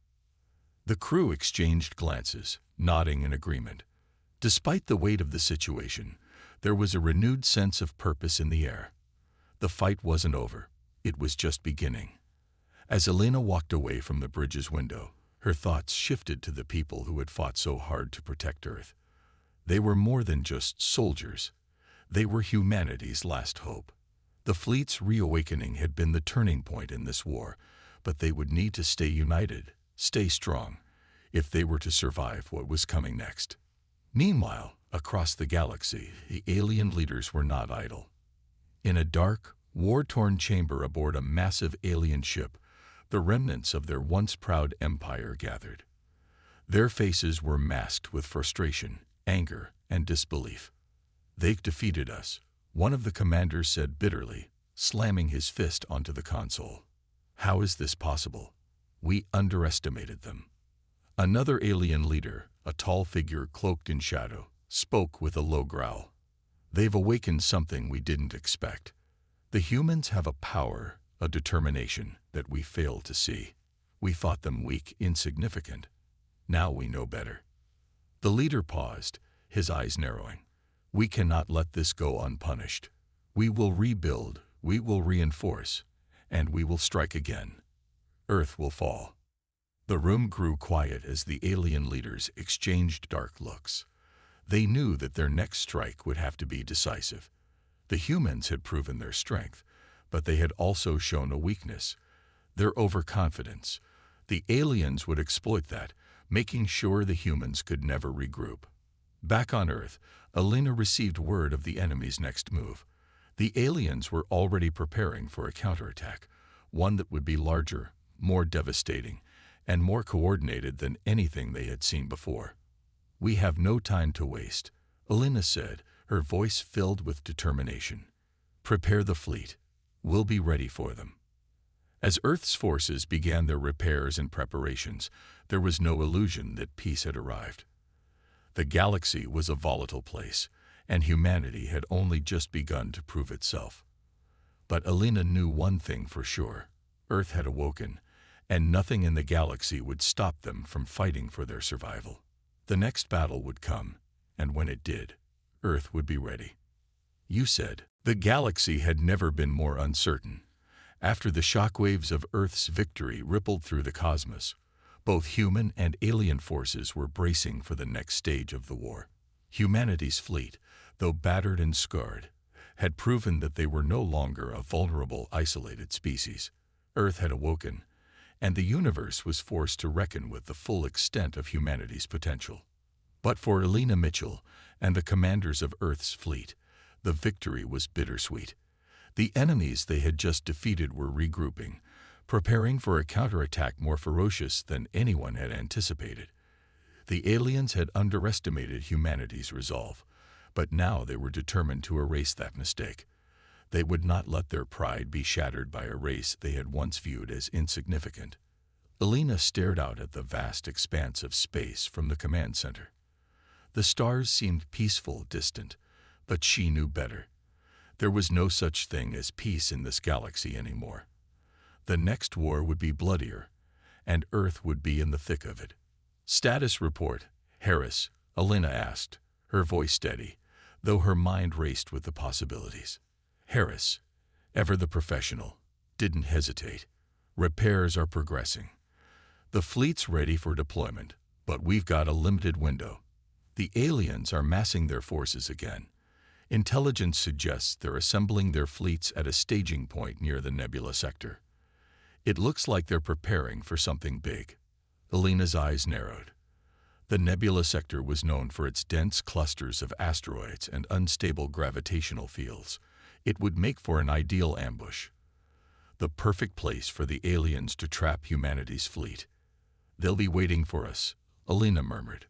The crew exchanged glances, nodding in agreement. Despite the weight of the situation, there was a renewed sense of purpose in the air. The fight wasn't over, it was just beginning. As Elena walked away from the bridge's window, her thoughts shifted to the people who had fought so hard to protect Earth. They were more than just soldiers. They were humanity's last hope. The fleet's reawakening had been the turning point in this war, but they would need to stay united, stay strong, if they were to survive what was coming next. Meanwhile, across the galaxy, the alien leaders were not idle. In a dark, war-torn chamber aboard a massive alien ship, the remnants of their once proud empire gathered. Their faces were masked with frustration, anger, and disbelief. "They've defeated us," one of the commanders said bitterly, slamming his fist onto the console. "How is this possible? We underestimated them." Another alien leader, a tall figure cloaked in shadow, spoke with a low growl. "They've awakened something we didn't expect. The humans have a power, a determination that we failed to see. We thought them weak, insignificant. Now we know better." The leader paused, his eyes narrowing. "We cannot let this go unpunished. We will rebuild, we will reinforce, and we will strike again. Earth will fall." The room grew quiet as the alien leaders exchanged dark looks. They knew that their next strike would have to be decisive. The humans had proven their strength, but they had also shown a weakness, their overconfidence. The aliens would exploit that, making sure the humans could never regroup. Back on Earth, Elena received word of the enemy's next move. The aliens were already preparing for a counterattack, one that would be larger, more devastating, and more coordinated than anything they had seen before. "We have no time to waste," Elena said, her voice filled with determination. "Prepare the fleet. We'll be ready for them." As Earth's forces began their repairs and preparations, there was no illusion that peace had arrived. The galaxy was a volatile place, and humanity had only just begun to prove itself. But Elena knew one thing for sure: Earth had awoken, and nothing in the galaxy would stop them from fighting for their survival. The next battle would come, and when it did, Earth would be ready. You said. The galaxy had never been more uncertain. After the shockwaves of Earth's victory rippled through the cosmos, both human and alien forces were bracing for the next stage of the war. Humanity's fleet, though battered and scarred, had proven that they were no longer a vulnerable, isolated species. Earth had awoken, and the universe was forced to reckon with the full extent of humanity's potential. But for Elena Mitchell and the commanders of Earth's fleet, the victory was bittersweet. The enemies they had just defeated were regrouping, preparing for a counterattack more ferocious than anyone had anticipated. The aliens had underestimated humanity's resolve, but now they were determined to erase that mistake. They would not let their pride be shattered by a race they had once viewed as insignificant. Elena stared out at the vast expanse of space from the command center. The stars seemed peaceful, distant, but she knew better. There was no such thing as peace in this galaxy anymore. The next war would be bloodier, and Earth would be in the thick of it. "Status report, Harris," Elena asked, her voice steady, though her mind raced with the possibilities. Harris, ever the professional, didn't hesitate. "Repairs are progressing. The fleet's ready for deployment, but we've got a limited window. The aliens are massing their forces again. Intelligence suggests they're assembling their fleets at a staging point near the nebula sector. It looks like they're preparing for something big." Elena's eyes narrowed. The nebula sector was known for its dense clusters of asteroids and unstable gravitational fields. It would make for an ideal ambush. The perfect place for the aliens to trap humanity's fleet. "They'll be waiting for us," Elena murmured.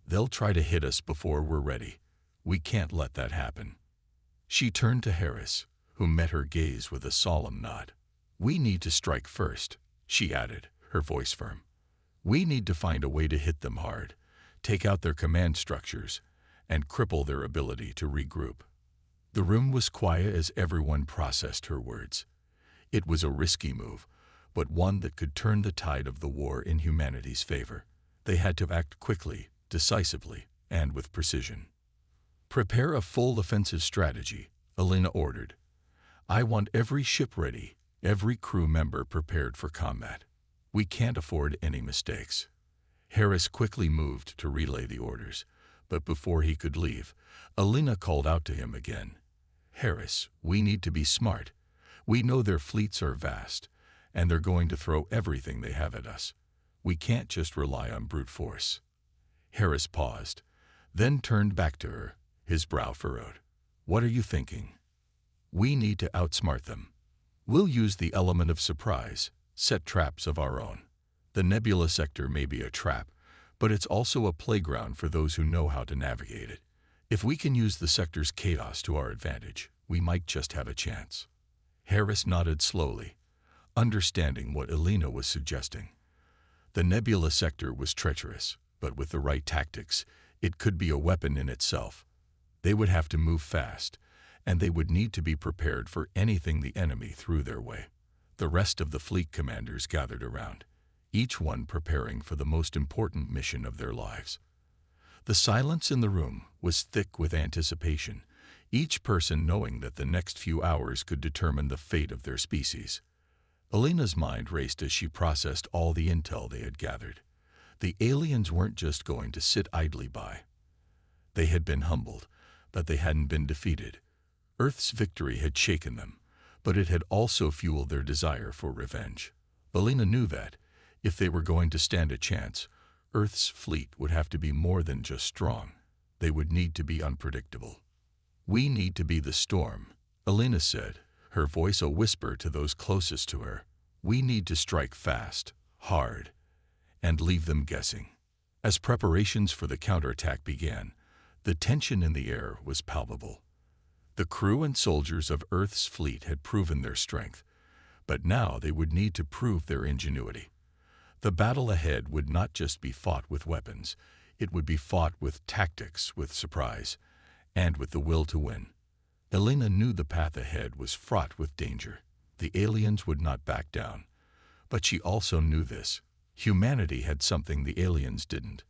"They'll try to hit us before we're ready. We can't let that happen." She turned to Harris, who met her gaze with a solemn nod. "We need to strike first," she added, her voice firm. "We need to find a way to hit them hard, take out their command structures, and cripple their ability to regroup." The room was quiet as everyone processed her words. It was a risky move, but one that could turn the tide of the war in humanity's favor. They had to act quickly, decisively, and with precision. "Prepare a full offensive strategy," Elena ordered. "I want every ship ready, every crew member prepared for combat. We can't afford any mistakes." Harris quickly moved to relay the orders, but before he could leave, Elena called out to him again. "Harris, we need to be smart. We know their fleets are vast, and they're going to throw everything they have at us. We can't just rely on brute force." Harris paused, then turned back to her, his brow furrowed. "What are you thinking?" "We need to outsmart them. We'll use the element of surprise, set traps of our own. The nebula sector may be a trap, but it's also a playground for those who know how to navigate it. If we can use the sector's chaos to our advantage, we might just have a chance." Harris nodded slowly, understanding what Elena was suggesting. The nebula sector was treacherous, but with the right tactics, it could be a weapon in itself. They would have to move fast, and they would need to be prepared for anything the enemy threw their way. The rest of the fleet commanders gathered around, each one preparing for the most important mission of their lives. The silence in the room was thick with anticipation, each person knowing that the next few hours could determine the fate of their species. Elena's mind raced as she processed all the intel they had gathered. The aliens weren't just going to sit idly by. They had been humbled, but they hadn't been defeated. Earth's victory had shaken them, but it had also fueled their desire for revenge. Elena knew that, if they were going to stand a chance, Earth's fleet would have to be more than just strong. They would need to be unpredictable. "We need to be the storm," Elena said, her voice a whisper to those closest to her. "We need to strike fast, hard, and leave them guessing." As preparations for the counterattack began, the tension in the air was palpable. The crew and soldiers of Earth's fleet had proven their strength, but now they would need to prove their ingenuity. The battle ahead would not just be fought with weapons, it would be fought with tactics, with surprise, and with the will to win. Elena knew the path ahead was fraught with danger. The aliens would not back down. But she also knew this: humanity had something the aliens didn't.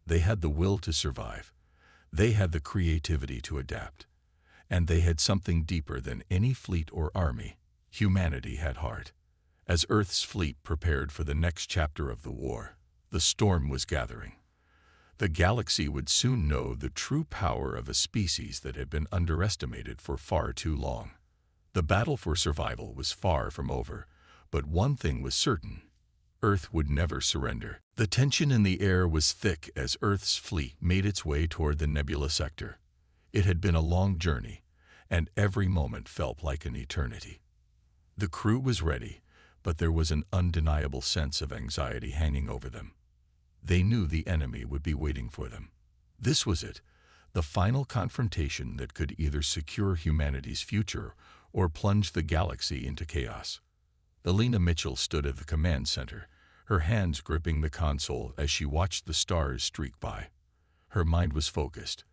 They had the will to survive. They had the creativity to adapt. And they had something deeper than any fleet or army. Humanity had heart. As Earth's fleet prepared for the next chapter of the war, the storm was gathering. The galaxy would soon know the true power of a species that had been underestimated for far too long. The battle for survival was far from over, but one thing was certain: Earth would never surrender. The tension in the air was thick as Earth's fleet made its way toward the nebula sector. It had been a long journey, and every moment felt like an eternity. The crew was ready, but there was an undeniable sense of anxiety hanging over them. They knew the enemy would be waiting for them. This was it, the final confrontation that could either secure humanity's future or plunge the galaxy into chaos. Elena Mitchell stood at the command center, her hands gripping the console as she watched the stars streak by. Her mind was focused,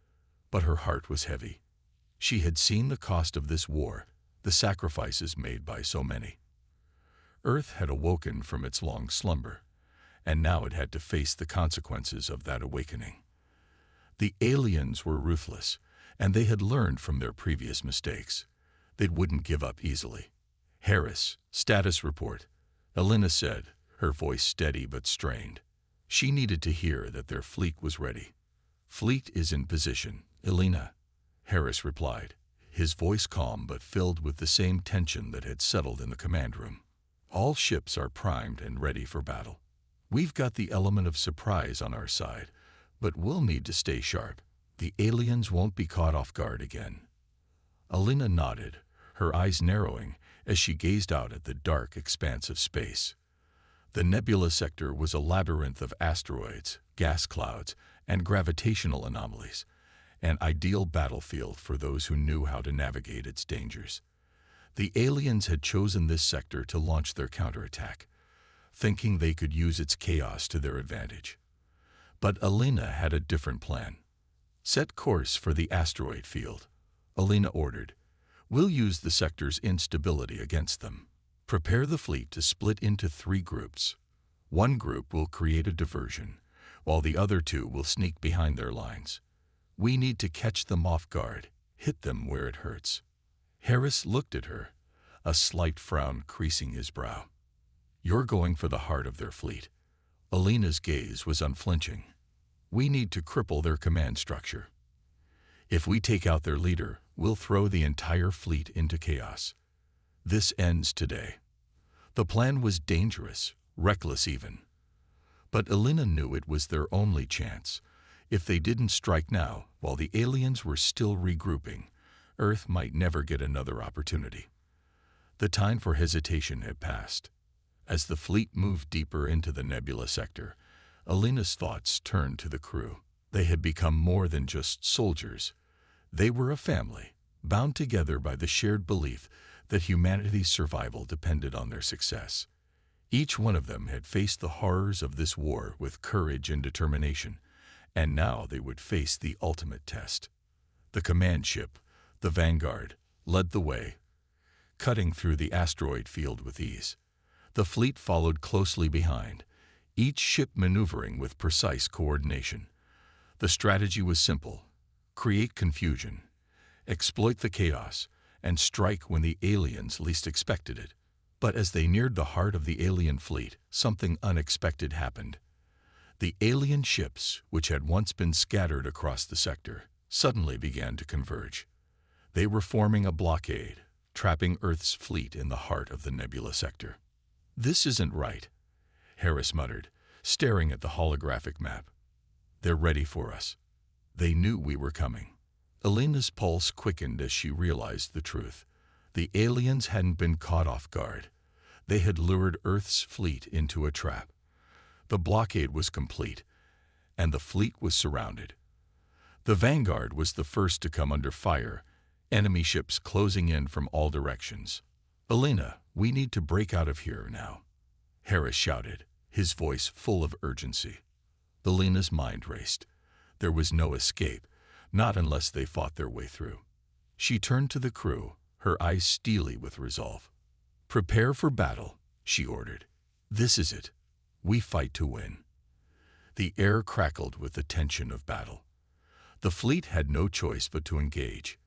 but her heart was heavy. She had seen the cost of this war, the sacrifices made by so many. Earth had awoken from its long slumber, and now it had to face the consequences of that awakening. The aliens were ruthless, and they had learned from their previous mistakes. They wouldn't give up easily. "Harris, status report," Elena said, her voice steady but strained. She needed to hear that their fleet was ready. "Fleet is in position, Elena," Harris replied, his voice calm but filled with the same tension that had settled in the command room. "All ships are primed and ready for battle. We've got the element of surprise on our side, but we'll need to stay sharp. The aliens won't be caught off guard again." Elena nodded, her eyes narrowing as she gazed out at the dark expanse of space. The nebula sector was a labyrinth of asteroids, gas clouds, and gravitational anomalies, an ideal battlefield for those who knew how to navigate its dangers. The aliens had chosen this sector to launch their counterattack, thinking they could use its chaos to their advantage. But Elena had a different plan. "Set course for the asteroid field," Elena ordered. "We'll use the sector's instability against them. Prepare the fleet to split into 3 groups. One group will create a diversion, while the other 2 will sneak behind their lines. We need to catch them off guard, hit them where it hurts." Harris looked at her, a slight frown creasing his brow. "You're going for the heart of their fleet." Elena's gaze was unflinching. "We need to cripple their command structure. If we take out their leader, we'll throw the entire fleet into chaos. This ends today." The plan was dangerous, reckless even. But Elena knew it was their only chance. If they didn't strike now, while the aliens were still regrouping, Earth might never get another opportunity. The time for hesitation had passed. As the fleet moved deeper into the nebula sector, Elena's thoughts turned to the crew. They had become more than just soldiers. They were a family, bound together by the shared belief that humanity's survival depended on their success. Each one of them had faced the horrors of this war with courage and determination, and now they would face the ultimate test. The command ship, the Vanguard, led the way, cutting through the asteroid field with ease. The fleet followed closely behind, each ship maneuvering with precise coordination. The strategy was simple: create confusion, exploit the chaos, and strike when the aliens least expected it. But as they neared the heart of the alien fleet, something unexpected happened. The alien ships, which had once been scattered across the sector, suddenly began to converge. They were forming a blockade, trapping Earth's fleet in the heart of the nebula sector. "This isn't right," Harris muttered, staring at the holographic map. "They're ready for us. They knew we were coming." Elena's pulse quickened as she realized the truth. The aliens hadn't been caught off guard. They had lured Earth's fleet into a trap. The blockade was complete, and the fleet was surrounded. The Vanguard was the first to come under fire, enemy ships closing in from all directions. "Elena, we need to break out of here now," Harris shouted, his voice full of urgency. Elena's mind raced. There was no escape, not unless they fought their way through. She turned to the crew, her eyes steely with resolve. "Prepare for battle," she ordered. "This is it. We fight to win." The air crackled with the tension of battle. The fleet had no choice but to engage.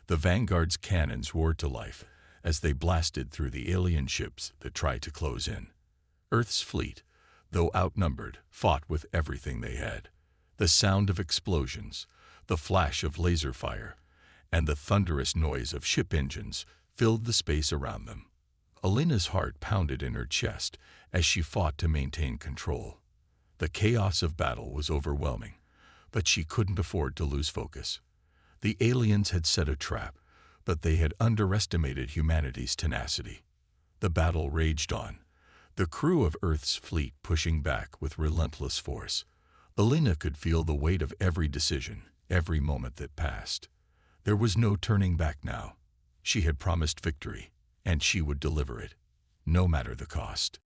The Vanguard's cannons roared to life as they blasted through the alien ships that tried to close in. Earth's fleet, though outnumbered, fought with everything they had. The sound of explosions, the flash of laser fire, and the thunderous noise of ship engines filled the space around them. Alina's heart pounded in her chest as she fought to maintain control. The chaos of battle was overwhelming, but she couldn't afford to lose focus. The aliens had set a trap, but they had underestimated humanity's tenacity. The battle raged on, the crew of Earth's fleet pushing back with relentless force. Alina could feel the weight of every decision, every moment that passed. There was no turning back now. She had promised victory, and she would deliver it, no matter the cost.